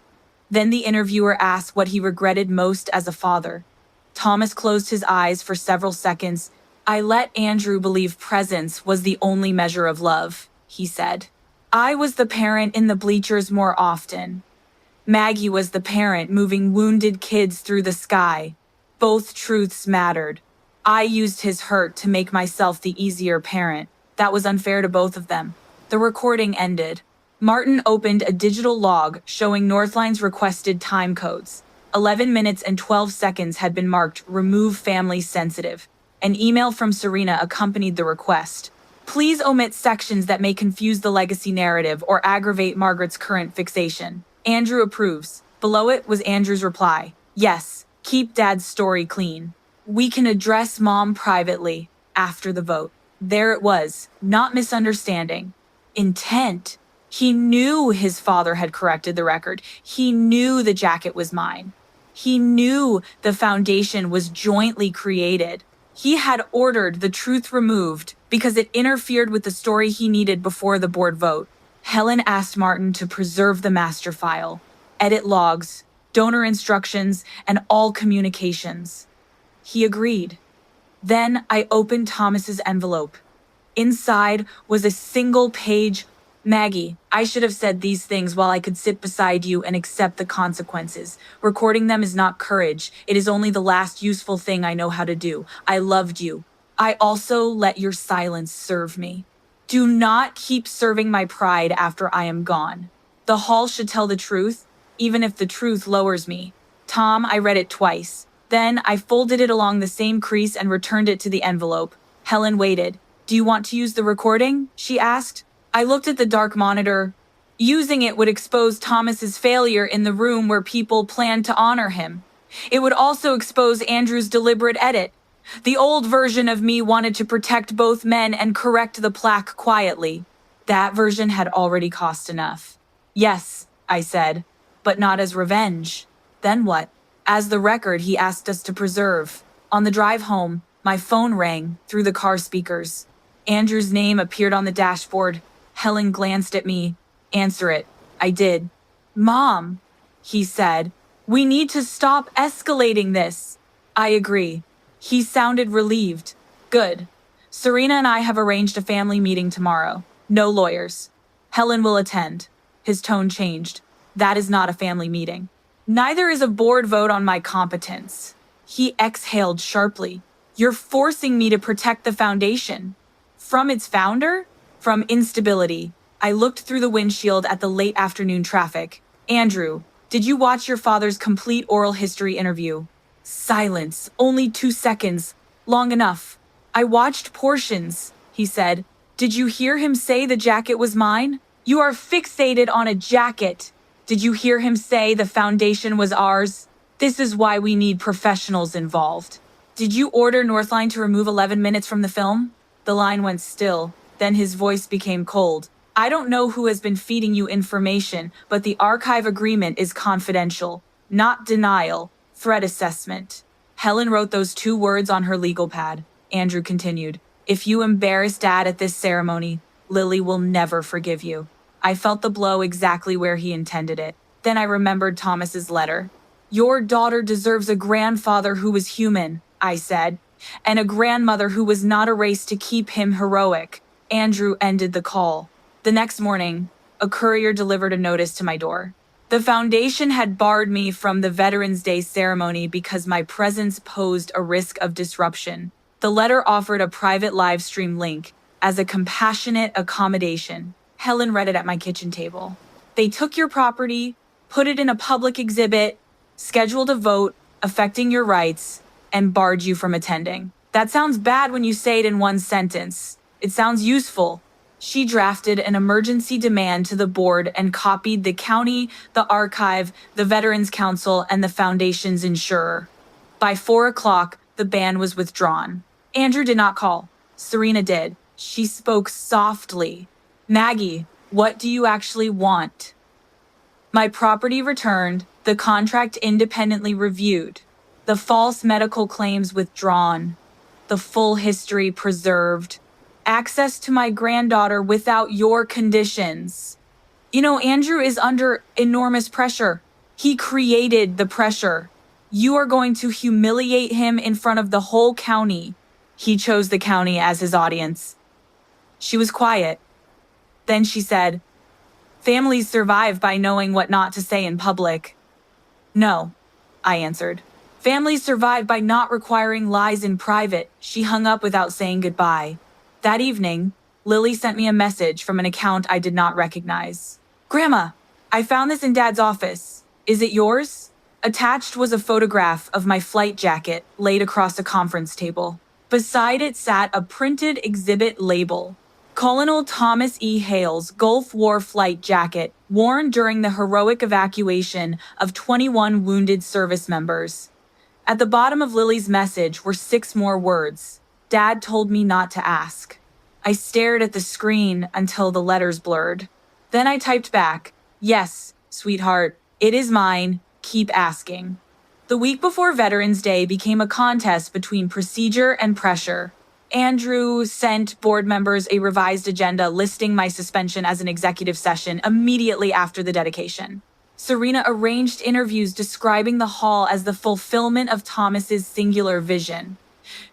Then the interviewer asked what he regretted most as a father. Thomas closed his eyes for several seconds. "I let Andrew believe presence was the only measure of love," he said. "I was the parent in the bleachers more often. Maggie was the parent moving wounded kids through the sky. Both truths mattered. I used his hurt to make myself the easier parent. That was unfair to both of them." The recording ended. Martin opened a digital log showing Northline's requested time codes. 11 minutes and 12 seconds had been marked "Remove Family Sensitive." An email from Serena accompanied the request. "Please omit sections that may confuse the legacy narrative or aggravate Margaret's current fixation. Andrew approves." Below it was Andrew's reply. "Yes, keep Dad's story clean. We can address Mom privately after the vote." There it was, not misunderstanding. Intent. He knew his father had corrected the record. He knew the jacket was mine. He knew the foundation was jointly created. He had ordered the truth removed because it interfered with the story he needed before the board vote. Helen asked Martin to preserve the master file, edit logs, donor instructions, and all communications. He agreed. Then I opened Thomas's envelope. Inside was a single page. "Maggie, I should have said these things while I could sit beside you and accept the consequences. Recording them is not courage. It is only the last useful thing I know how to do. I loved you. I also let your silence serve me. Do not keep serving my pride after I am gone. The hall should tell the truth, even if the truth lowers me." Tom, I read it twice. Then I folded it along the same crease and returned it to the envelope. Helen waited. "Do you want to use the recording?" she asked. I looked at the dark monitor. Using it would expose Thomas's failure in the room where people planned to honor him. It would also expose Andrew's deliberate edit. The old version of me wanted to protect both men and correct the plaque quietly. That version had already cost enough. "Yes," I said, "but not as revenge." Then what? As the record he asked us to preserve. On the drive home, my phone rang through the car speakers. Andrew's name appeared on the dashboard. Helen glanced at me. "Answer it." I did. "Mom," he said, "we need to stop escalating this." "I agree." He sounded relieved. "Good. Serena and I have arranged a family meeting tomorrow. No lawyers. Helen will attend." His tone changed. "That is not a family meeting. Neither is a board vote on my competence." He exhaled sharply. "You're forcing me to protect the foundation." From its founder? From instability. I looked through the windshield at the late afternoon traffic. "Andrew, did you watch your father's complete oral history interview?" Silence. Only 2 seconds. Long enough. "I watched portions," he said. "Did you hear him say the jacket was mine? You are fixated on a jacket. Did you hear him say the foundation was ours? This is why we need professionals involved." "Did you order Northline to remove 11 minutes from the film?" The line went still. Then his voice became cold. "I don't know who has been feeding you information, but the archive agreement is confidential. Not denial. Threat assessment." Helen wrote those 2 words on her legal pad. Andrew continued. "If you embarrass Dad at this ceremony, Lily will never forgive you." I felt the blow exactly where he intended it. Then I remembered Thomas's letter. "Your daughter deserves a grandfather who was human," I said, "and a grandmother who was not erased to keep him heroic." Andrew ended the call. The next morning, a courier delivered a notice to my door. The foundation had barred me from the Veterans Day ceremony because my presence posed a risk of disruption. The letter offered a private live stream link as a compassionate accommodation. Helen read it at my kitchen table. "They took your property, put it in a public exhibit, scheduled a vote affecting your rights, and barred you from attending." That sounds bad when you say it in one sentence. It sounds useful. She drafted an emergency demand to the board and copied the county, the archive, the Veterans Council, and the foundation's insurer. By 4 o'clock, the ban was withdrawn. Andrew did not call. Serena did. She spoke softly. Maggie, what do you actually want? My property returned, the contract independently reviewed, the false medical claims withdrawn, the full history preserved, access to my granddaughter without your conditions. Andrew is under enormous pressure. He created the pressure. You are going to humiliate him in front of the whole county. He chose the county as his audience. She was quiet. Then she said, "Families survive by knowing what not to say in public." "No," I answered. "Families survive by not requiring lies in private." She hung up without saying goodbye. That evening, Lily sent me a message from an account I did not recognize. "Grandma, I found this in Dad's office. Is it yours?" Attached was a photograph of my flight jacket laid across a conference table. Beside it sat a printed exhibit label. Colonel Thomas E. Hale's Gulf War flight jacket, worn during the heroic evacuation of 21 wounded service members. At the bottom of Lily's message were 6 more words. Dad told me not to ask. I stared at the screen until the letters blurred. Then I typed back, "Yes, sweetheart, it is mine. Keep asking." The week before Veterans Day became a contest between procedure and pressure. Andrew sent board members a revised agenda listing my suspension as an executive session immediately after the dedication. Serena arranged interviews describing the hall as the fulfillment of Thomas's singular vision.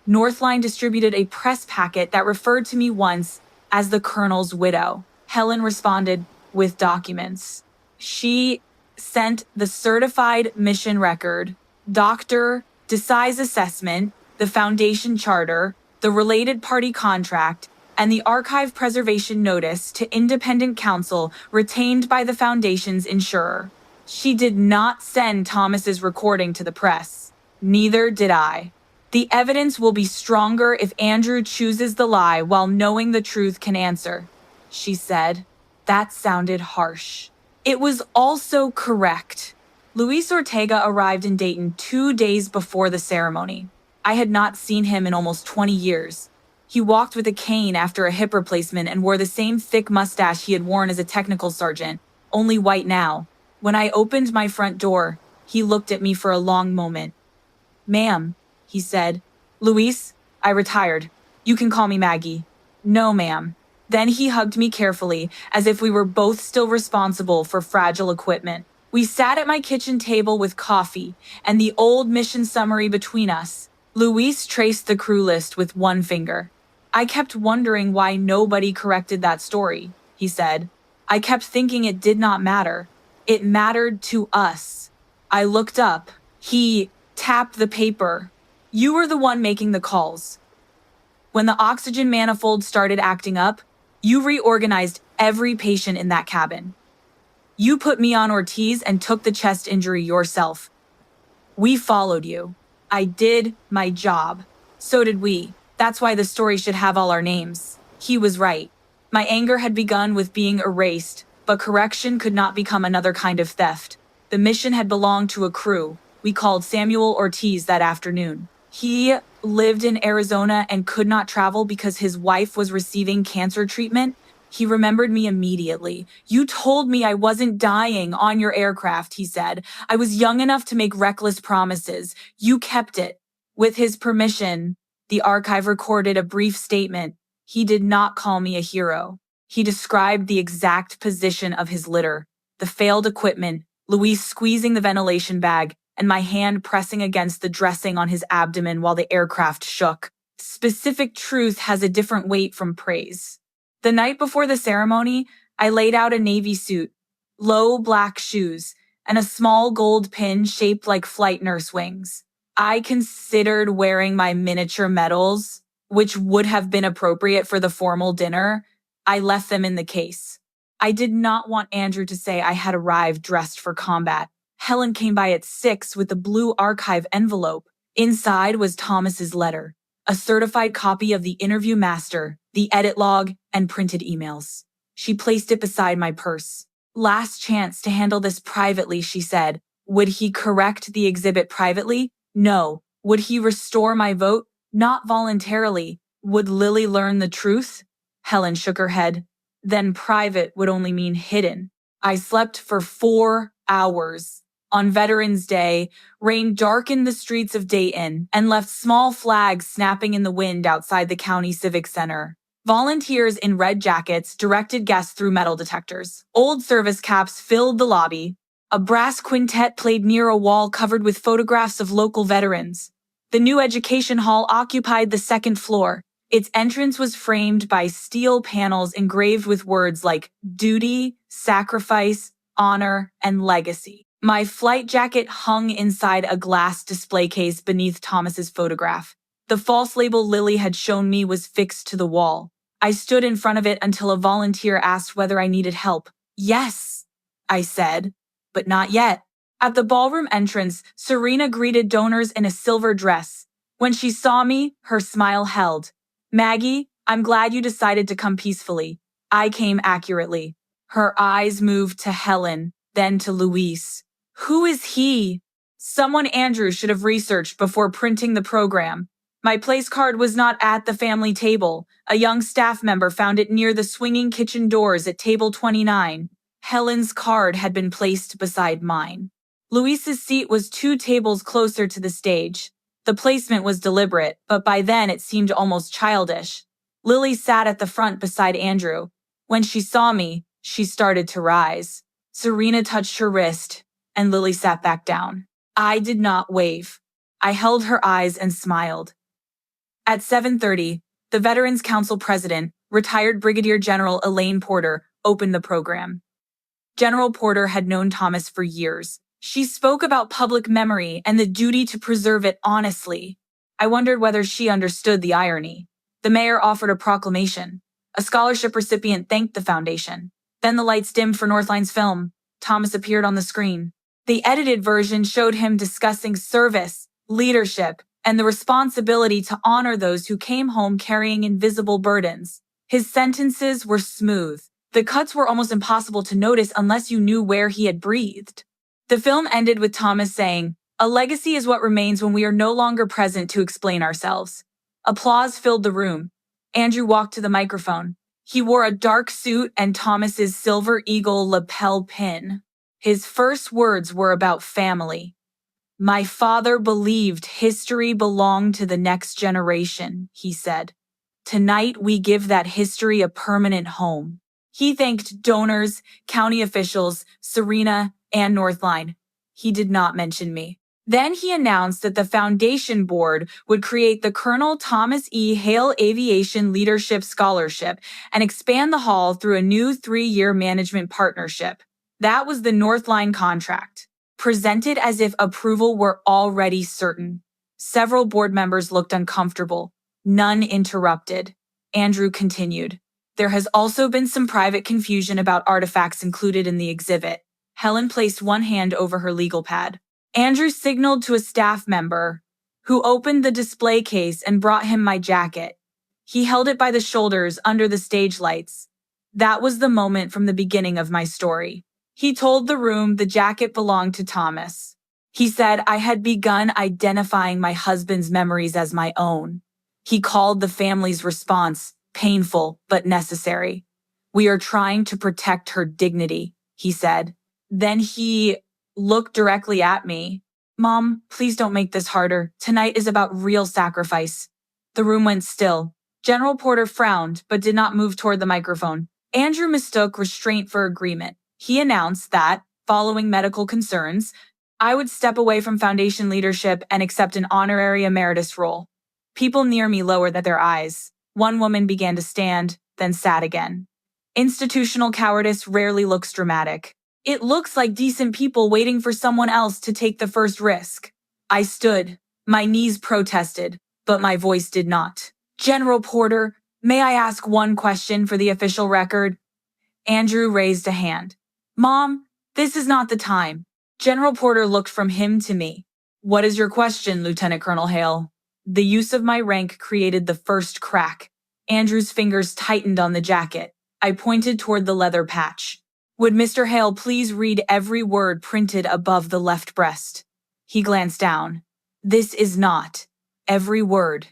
Northline distributed a press packet that referred to me once as the Colonel's widow. Helen responded with documents. She sent the certified mission record, Dr. Desai's assessment, the foundation charter, the related party contract, and the archive preservation notice to independent counsel retained by the foundation's insurer. She did not send Thomas's recording to the press. Neither did I. "The evidence will be stronger if Andrew chooses the lie while knowing the truth can answer," she said. That sounded harsh. It was also correct. Luis Ortega arrived in Dayton 2 days before the ceremony. I had not seen him in almost 20 years. He walked with a cane after a hip replacement and wore the same thick mustache he had worn as a technical sergeant, only white now. When I opened my front door, he looked at me for a long moment. "Ma'am," he said. "Luis, I retired. You can call me Maggie." "No, ma'am." Then he hugged me carefully, as if we were both still responsible for fragile equipment. We sat at my kitchen table with coffee and the old mission summary between us. Luis traced the crew list with one finger. "I kept wondering why nobody corrected that story," he said. "I kept thinking it did not matter. It mattered to us." I looked up. He tapped the paper. "You were the one making the calls. When the oxygen manifold started acting up, you reorganized every patient in that cabin. You put me on Ortiz and took the chest injury yourself. We followed you. I did my job. So did we. That's why the story should have all our names." He was right. My anger had begun with being erased, but correction could not become another kind of theft. The mission had belonged to a crew. We called Samuel Ortiz that afternoon. He lived in Arizona and could not travel because his wife was receiving cancer treatment. He remembered me immediately. "You told me I wasn't dying on your aircraft," he said. "I was young enough to make reckless promises. You kept it." With his permission, the archive recorded a brief statement. He did not call me a hero. He described the exact position of his litter, the failed equipment, Luis squeezing the ventilation bag, and my hand pressing against the dressing on his abdomen while the aircraft shook. Specific truth has a different weight from praise. The night before the ceremony, I laid out a navy suit, low black shoes, and a small gold pin shaped like flight nurse wings. I considered wearing my miniature medals, which would have been appropriate for the formal dinner. I left them in the case. I did not want Andrew to say I had arrived dressed for combat. Helen came by at 6 with the blue archive envelope. Inside was Thomas's letter, a certified copy of the interview master, the edit log, and printed emails. She placed it beside my purse. Last chance to handle this privately, she said. Would he correct the exhibit privately? No. Would he restore my vote? Not voluntarily. Would Lily learn the truth? Helen shook her head. Then private would only mean hidden. I slept for 4 hours. On Veterans Day, rain darkened the streets of Dayton and left small flags snapping in the wind outside the county civic center. Volunteers in red jackets directed guests through metal detectors. Old service caps filled the lobby. A brass quintet played near a wall covered with photographs of local veterans. The new education hall occupied the second floor. Its entrance was framed by steel panels engraved with words like duty, sacrifice, honor, and legacy. My flight jacket hung inside a glass display case beneath Thomas's photograph. The false label Lily had shown me was fixed to the wall. I stood in front of it until a volunteer asked whether I needed help. Yes, I said, but not yet. At the ballroom entrance, Serena greeted donors in a silver dress. When she saw me, her smile held. Maggie, I'm glad you decided to come peacefully. I came accurately. Her eyes moved to Helen, then to Luis. Who is he? Someone Andrew should have researched before printing the program. My place card was not at the family table. A young staff member found it near the swinging kitchen doors at table 29. Helen's card had been placed beside mine. Luis's seat was 2 tables closer to the stage. The placement was deliberate, but by then it seemed almost childish. Lily sat at the front beside Andrew. When she saw me, she started to rise. Serena touched her wrist, and Lily sat back down. I did not wave. I held her eyes and smiled. At 7:30, the Veterans Council president, retired Brigadier General Elaine Porter, opened the program. General Porter had known Thomas for years. She spoke about public memory and the duty to preserve it honestly. I wondered whether she understood the irony. The mayor offered a proclamation. A scholarship recipient thanked the foundation. Then the lights dimmed for Northline's film. Thomas appeared on the screen. The edited version showed him discussing service, leadership, and the responsibility to honor those who came home carrying invisible burdens. His sentences were smooth. The cuts were almost impossible to notice unless you knew where he had breathed. The film ended with Thomas saying, "A legacy is what remains when we are no longer present to explain ourselves." Applause filled the room. Andrew walked to the microphone. He wore a dark suit and Thomas's silver eagle lapel pin. His first words were about family. My father believed history belonged to the next generation, he said. Tonight we give that history a permanent home. He thanked donors, county officials, Serena, and Northline. He did not mention me. Then he announced that the foundation board would create the Colonel Thomas E. Hale Aviation Leadership Scholarship and expand the hall through a new 3-year management partnership. That was the Northline contract, presented as if approval were already certain. Several board members looked uncomfortable. None interrupted. Andrew continued. There has also been some private confusion about artifacts included in the exhibit. Helen placed one hand over her legal pad. Andrew signaled to a staff member, who opened the display case and brought him my jacket. He held it by the shoulders under the stage lights. That was the moment from the beginning of my story. He told the room the jacket belonged to Thomas. He said I had begun identifying my husband's memories as my own. He called the family's response painful but necessary. We are trying to protect her dignity, he said. Then he looked directly at me. Mom, please don't make this harder. Tonight is about real sacrifice. The room went still. General Porter frowned, but did not move toward the microphone. Andrew mistook restraint for agreement. He announced that, following medical concerns, I would step away from foundation leadership and accept an honorary emeritus role. People near me lowered their eyes. One woman began to stand, then sat again. Institutional cowardice rarely looks dramatic. It looks like decent people waiting for someone else to take the first risk. I stood. My knees protested, but my voice did not. General Porter, may I ask one question for the official record? Andrew raised a hand. Mom, this is not the time. General Porter looked from him to me. What is your question, Lieutenant Colonel Hale? The use of my rank created the first crack. Andrew's fingers tightened on the jacket. I pointed toward the leather patch. Would Mr. Hale please read every word printed above the left breast? He glanced down. This is not. Every word.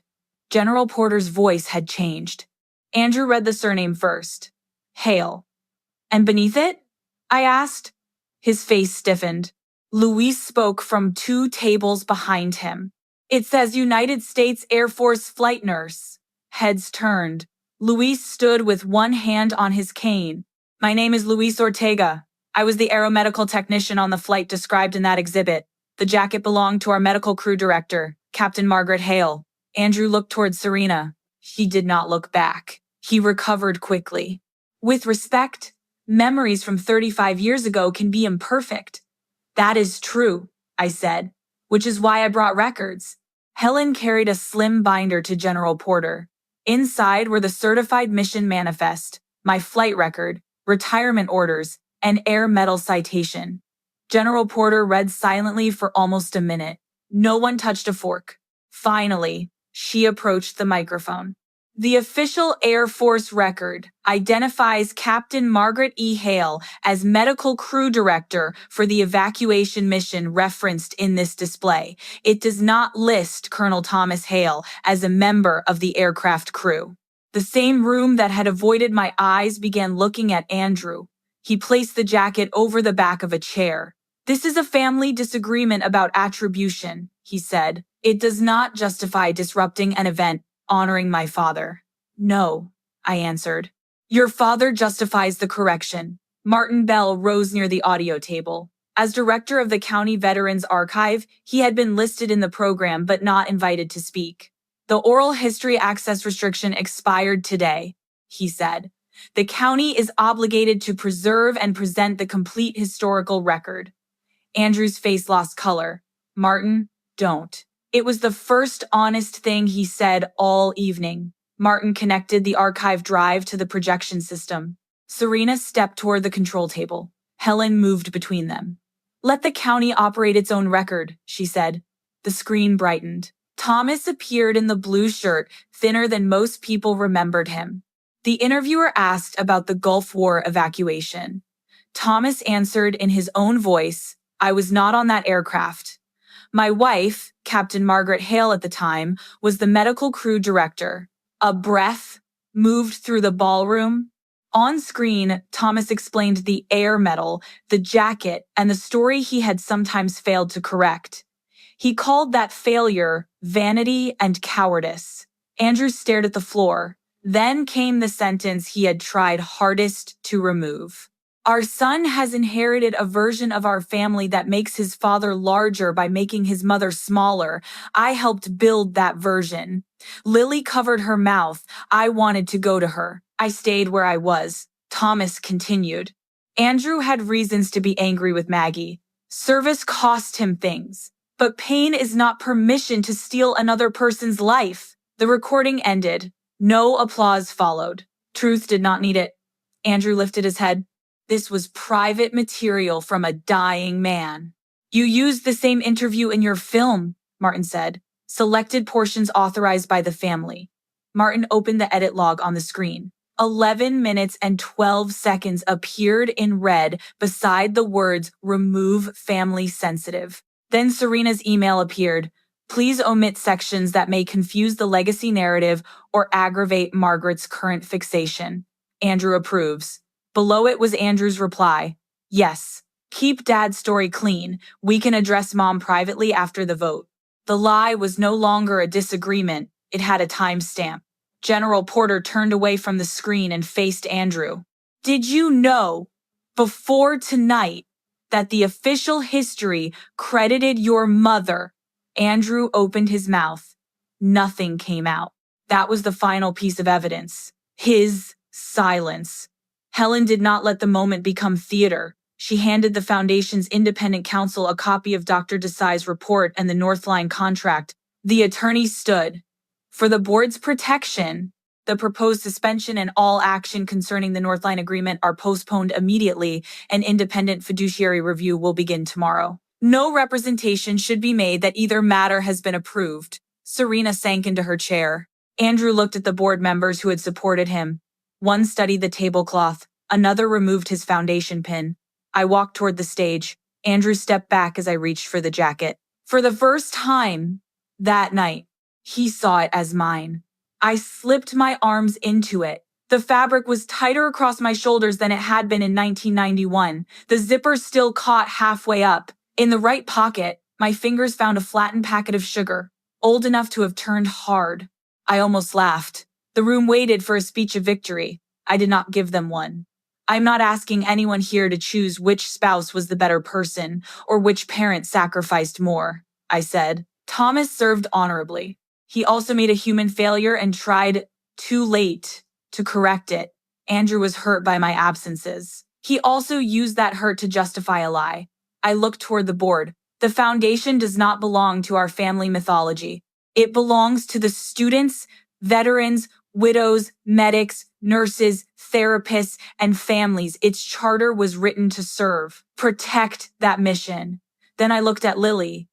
General Porter's voice had changed. Andrew read the surname first. Hale. And beneath it? I asked. His face stiffened. Luis spoke from 2 tables behind him. It says United States Air Force flight nurse. Heads turned. Luis stood with one hand on his cane. My name is Luis Ortega. I was the aeromedical technician on the flight described in that exhibit. The jacket belonged to our medical crew director, Captain Margaret Hale. Andrew looked toward Serena. She did not look back. He recovered quickly. With respect, memories from 35 years ago can be imperfect. That is true, I said, which is why I brought records. Helen carried a slim binder to General Porter. Inside were the certified mission manifest, my flight record, retirement orders, and air medal citation. General Porter read silently for almost a minute. No one touched a fork. Finally, she approached the microphone. The official Air Force record identifies Captain Margaret E. Hale as medical crew director for the evacuation mission referenced in this display. It does not list Colonel Thomas Hale as a member of the aircraft crew. The same room that had avoided my eyes began looking at Andrew. He placed the jacket over the back of a chair. This is a family disagreement about attribution, he said. It does not justify disrupting an event honoring my father. No, I answered. Your father justifies the correction. Martin Bell rose near the audio table. As director of the County Veterans Archive, he had been listed in the program but not invited to speak. The oral history access restriction expired today, he said. The county is obligated to preserve and present the complete historical record. Andrew's face lost color. Martin, don't. It was the first honest thing he said all evening. Martin connected the archive drive to the projection system. Serena stepped toward the control table. Helen moved between them. Let the county operate its own record, she said. The screen brightened. Thomas appeared in the blue shirt, thinner than most people remembered him. The interviewer asked about the Gulf War evacuation. Thomas answered in his own voice, I was not on that aircraft. My wife, Captain Margaret Hale at the time, was the medical crew director. A breath moved through the ballroom. On screen, Thomas explained the air medal, the jacket, and the story he had sometimes failed to correct. He called that failure vanity and cowardice. Andrew stared at the floor. Then came the sentence he had tried hardest to remove. Our son has inherited a version of our family that makes his father larger by making his mother smaller. I helped build that version. Lily covered her mouth. I wanted to go to her. I stayed where I was. Thomas continued. Andrew had reasons to be angry with Maggie. Service cost him things. But pain is not permission to steal another person's life. The recording ended. No applause followed. Truth did not need it. Andrew lifted his head. This was private material from a dying man. You used the same interview in your film, Martin said. Selected portions authorized by the family. Martin opened the edit log on the screen. 11 minutes and 12 seconds appeared in red beside the words remove family sensitive. Then Serena's email appeared. Please omit sections that may confuse the legacy narrative or aggravate Margaret's current fixation. Andrew approves. Below it was Andrew's reply. Yes, keep Dad's story clean. We can address Mom privately after the vote. The lie was no longer a disagreement. It had a timestamp. General Porter turned away from the screen and faced Andrew. Did you know, before tonight, that the official history credited your mother? Andrew opened his mouth. Nothing came out. That was the final piece of evidence. His silence. Helen did not let the moment become theater. She handed the Foundation's independent counsel a copy of Dr. Desai's report and the Northline contract. The attorney stood. For the board's protection, the proposed suspension and all action concerning the Northline agreement are postponed immediately. An independent fiduciary review will begin tomorrow. No representation should be made that either matter has been approved. Serena sank into her chair. Andrew looked at the board members who had supported him. One studied the tablecloth, another removed his foundation pin. I walked toward the stage. Andrew stepped back as I reached for the jacket. For the first time that night, he saw it as mine. I slipped my arms into it. The fabric was tighter across my shoulders than it had been in 1991. The zipper still caught halfway up. In the right pocket, my fingers found a flattened packet of sugar, old enough to have turned hard. I almost laughed. The room waited for a speech of victory. I did not give them one. I'm not asking anyone here to choose which spouse was the better person or which parent sacrificed more, I said. Thomas served honorably. He also made a human failure and tried too late to correct it. Andrew was hurt by my absences. He also used that hurt to justify a lie. I looked toward the board. The foundation does not belong to our family mythology. It belongs to the students, veterans, widows, medics, nurses, therapists, and families its charter was written to serve. Protect that mission. Then I looked at Lily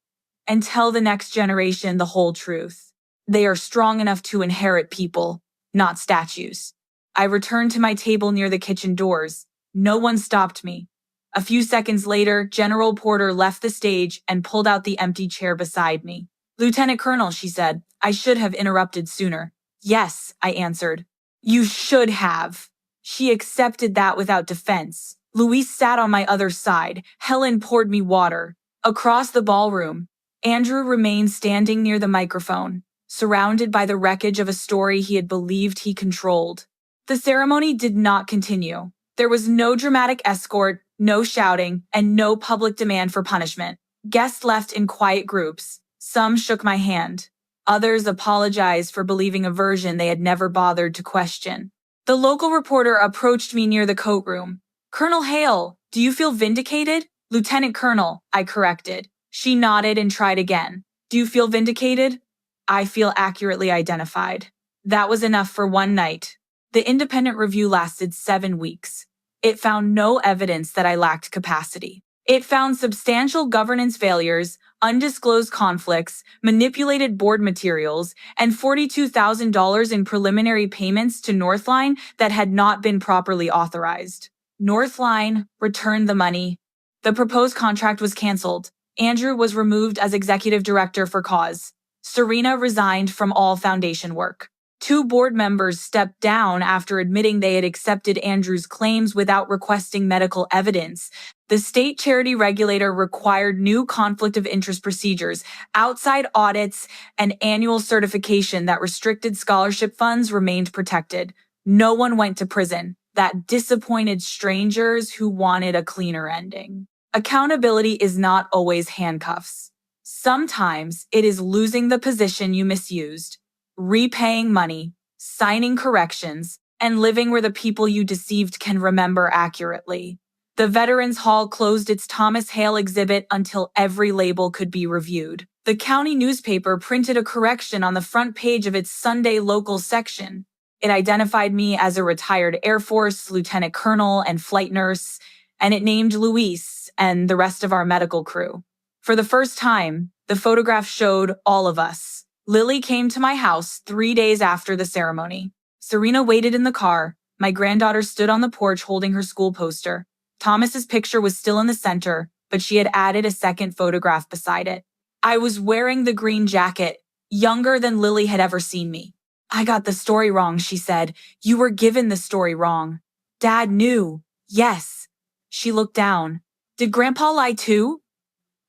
and tell the next generation the whole truth. They are strong enough to inherit people, not statues. I returned to my table near the kitchen doors. No one stopped me. A few seconds later, General Porter left the stage and pulled out the empty chair beside me. Lieutenant Colonel, she said, I should have interrupted sooner. Yes, I answered. You should have. She accepted that without defense. Louise sat on my other side. Helen poured me water. Across the ballroom, Andrew remained standing near the microphone, surrounded by the wreckage of a story he had believed he controlled. The ceremony did not continue. There was no dramatic escort, no shouting, and no public demand for punishment. Guests left in quiet groups. Some shook my hand. Others apologized for believing a version they had never bothered to question. The local reporter approached me near the coat room. Colonel Hale, do you feel vindicated? Lieutenant Colonel, I corrected. She nodded and tried again. Do you feel vindicated? I feel accurately identified. That was enough for one night. The independent review lasted 7 weeks. It found no evidence that I lacked capacity. It found substantial governance failures, undisclosed conflicts, manipulated board materials, and $42,000 in preliminary payments to Northline that had not been properly authorized. Northline returned the money. The proposed contract was canceled. Andrew was removed as executive director for cause. Serena resigned from all foundation work. 2 board members stepped down after admitting they had accepted Andrew's claims without requesting medical evidence. The state charity regulator required new conflict of interest procedures, outside audits, and annual certification that restricted scholarship funds remained protected. No one went to prison. That disappointed strangers who wanted a cleaner ending. Accountability is not always handcuffs. Sometimes it is losing the position you misused, repaying money, signing corrections, and living where the people you deceived can remember accurately. The Veterans Hall closed its Thomas Hale exhibit until every label could be reviewed. The county newspaper printed a correction on the front page of its Sunday local section. It identified me as a retired Air Force lieutenant colonel and flight nurse, and it named Luis and the rest of our medical crew. For the first time, the photograph showed all of us. Lily came to my house 3 days after the ceremony. Serena waited in the car. My granddaughter stood on the porch holding her school poster. Thomas's picture was still in the center, but she had added a second photograph beside it. I was wearing the green jacket, younger than Lily had ever seen me. I got the story wrong, she said. You were given the story wrong. Dad knew. Yes. She looked down. Did Grandpa lie too?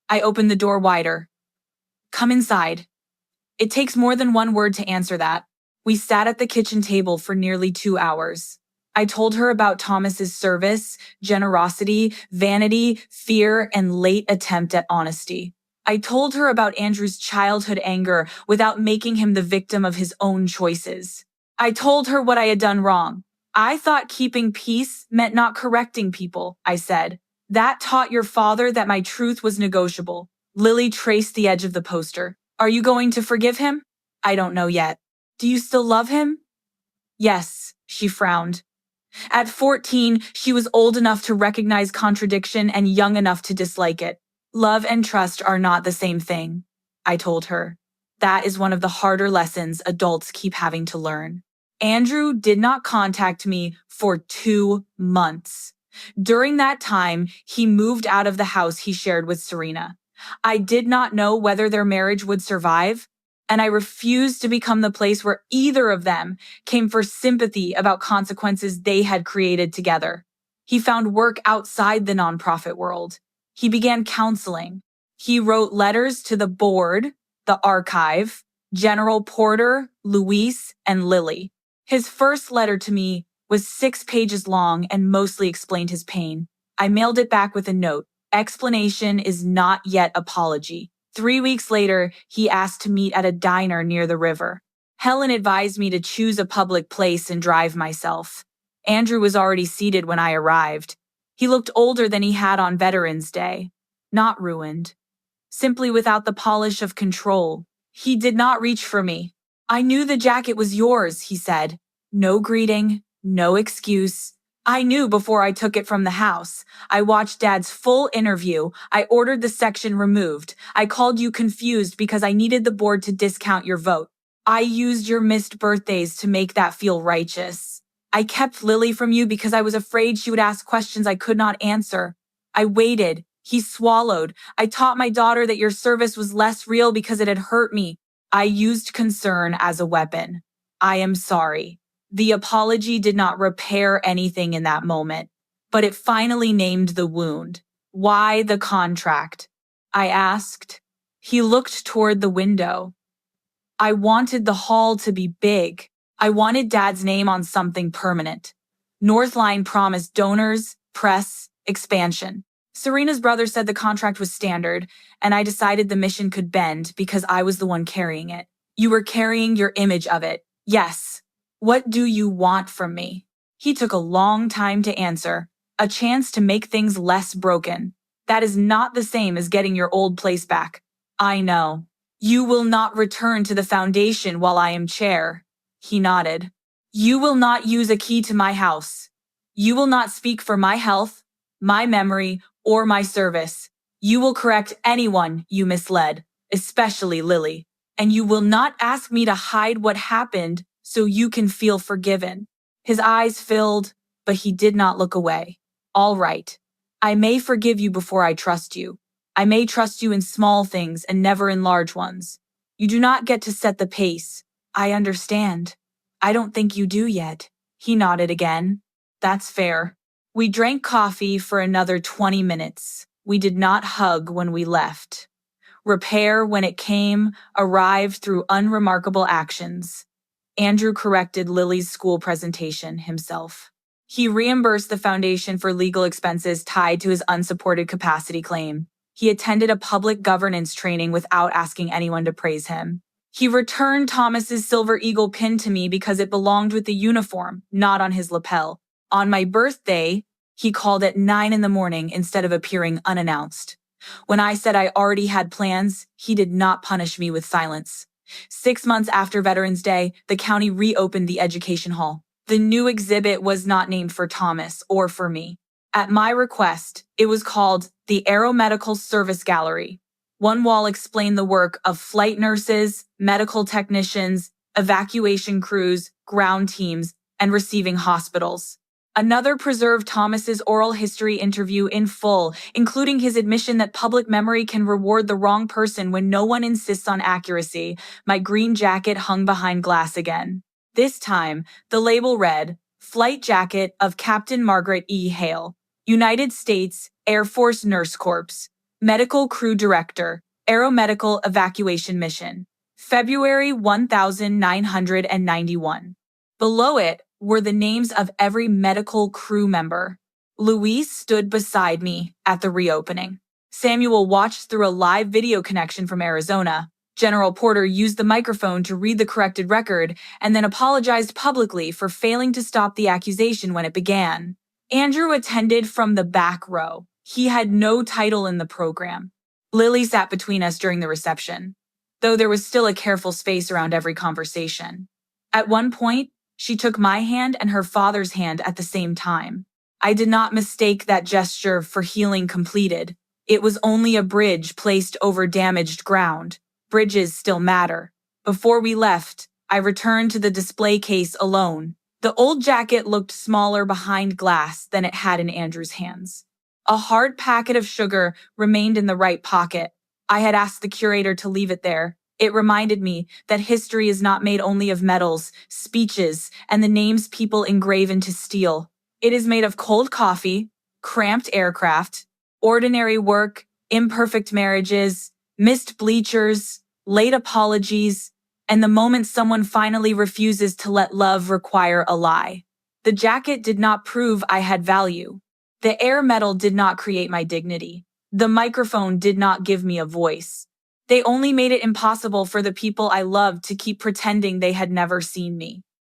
I opened the door wider. Come inside. It takes more than one word to answer that. We sat at the kitchen table for nearly 2 hours. I told her about Thomas's service, generosity, vanity, fear, and late attempt at honesty. I told her about Andrew's childhood anger without making him the victim of his own choices. I told her what I had done wrong. I thought keeping peace meant not correcting people, I said. That taught your father that my truth was negotiable. Lily traced the edge of the poster. Are you going to forgive him? I don't know yet. Do you still love him? Yes, she frowned. At 14, she was old enough to recognize contradiction and young enough to dislike it. Love and trust are not the same thing, I told her. That is one of the harder lessons adults keep having to learn. Andrew did not contact me for 2 months. During that time, he moved out of the house he shared with Serena. I did not know whether their marriage would survive, and I refused to become the place where either of them came for sympathy about consequences they had created together. He found work outside the nonprofit world. He began counseling. He wrote letters to the board, the archive, General Porter, Luis, and Lily. His first letter to me was 6 pages long and mostly explained his pain. I mailed it back with a note. Explanation is not yet apology. 3 weeks later, he asked to meet at a diner near the river. Helen advised me to choose a public place and drive myself. Andrew was already seated when I arrived. He looked older than he had on Veterans Day. Not ruined. Simply without the polish of control. He did not reach for me. I knew the jacket was yours, he said. No greeting, no excuse. I knew before I took it from the house. I watched Dad's full interview. I ordered the section removed. I called you confused because I needed the board to discount your vote. I used your missed birthdays to make that feel righteous. I kept Lily from you because I was afraid she would ask questions I could not answer. I waited. He swallowed. I taught my daughter that your service was less real because it had hurt me. I used concern as a weapon. I am sorry. The apology did not repair anything in that moment, but it finally named the wound. Why the contract? I asked. He looked toward the window. I wanted the hall to be big. I wanted Dad's name on something permanent. Northline promised donors, press, expansion. Serena's brother said the contract was standard, and I decided the mission could bend because I was the one carrying it. You were carrying your image of it. Yes. What do you want from me? He took a long time to answer. A chance to make things less broken. That is not the same as getting your old place back. I know. You will not return to the foundation while I am chair. He nodded. You will not use a key to my house. You will not speak for my health, my memory, or my service. You will correct anyone you misled, especially Lily. And you will not ask me to hide what happened so you can feel forgiven. His eyes filled, but he did not look away. All right. I may forgive you before I trust you. I may trust you in small things and never in large ones. You do not get to set the pace. I understand. I don't think you do yet. He nodded again. That's fair. We drank coffee for another 20 minutes. We did not hug when we left. Repair, when it came, arrived through unremarkable actions. Andrew corrected Lily's school presentation himself. He reimbursed the foundation for legal expenses tied to his unsupported capacity claim. He attended a public governance training without asking anyone to praise him. He returned Thomas's Silver Eagle pin to me because it belonged with the uniform, not on his lapel. On my birthday, he called at 9 a.m. instead of appearing unannounced. When I said I already had plans, he did not punish me with silence. 6 months after Veterans Day, the county reopened the education hall. The new exhibit was not named for Thomas or for me. At my request, it was called the Aeromedical Service Gallery. One wall explained the work of flight nurses, medical technicians, evacuation crews, ground teams, and receiving hospitals. Another preserved Thomas's oral history interview in full, including his admission that public memory can reward the wrong person when no one insists on accuracy. My green jacket hung behind glass again. This time, the label read, Flight Jacket of Captain Margaret E. Hale, United States Air Force Nurse Corps, Medical Crew Director, Aeromedical Evacuation Mission, February 1991. Below it were the names of every medical crew member. Luis stood beside me at the reopening. Samuel watched through a live video connection from Arizona. General Porter used the microphone to read the corrected record and then apologized publicly for failing to stop the accusation when it began. Andrew attended from the back row. He had no title in the program. Lily sat between us during the reception, though there was still a careful space around every conversation. At one point, she took my hand and her father's hand at the same time. I did not mistake that gesture for healing completed. It was only a bridge placed over damaged ground. Bridges still matter. Before we left, I returned to the display case alone. The old jacket looked smaller behind glass than it had in Andrew's hands. A hard packet of sugar remained in the right pocket. I had asked the curator to leave it there. It reminded me that history is not made only of medals, speeches, and the names people engrave into steel. It is made of cold coffee, cramped aircraft, ordinary work, imperfect marriages, missed bleachers, late apologies, and the moment someone finally refuses to let love require a lie. The jacket did not prove I had value. The air medal did not create my dignity. The microphone did not give me a voice. They only made it impossible for the people I loved to keep pretending they had never seen me.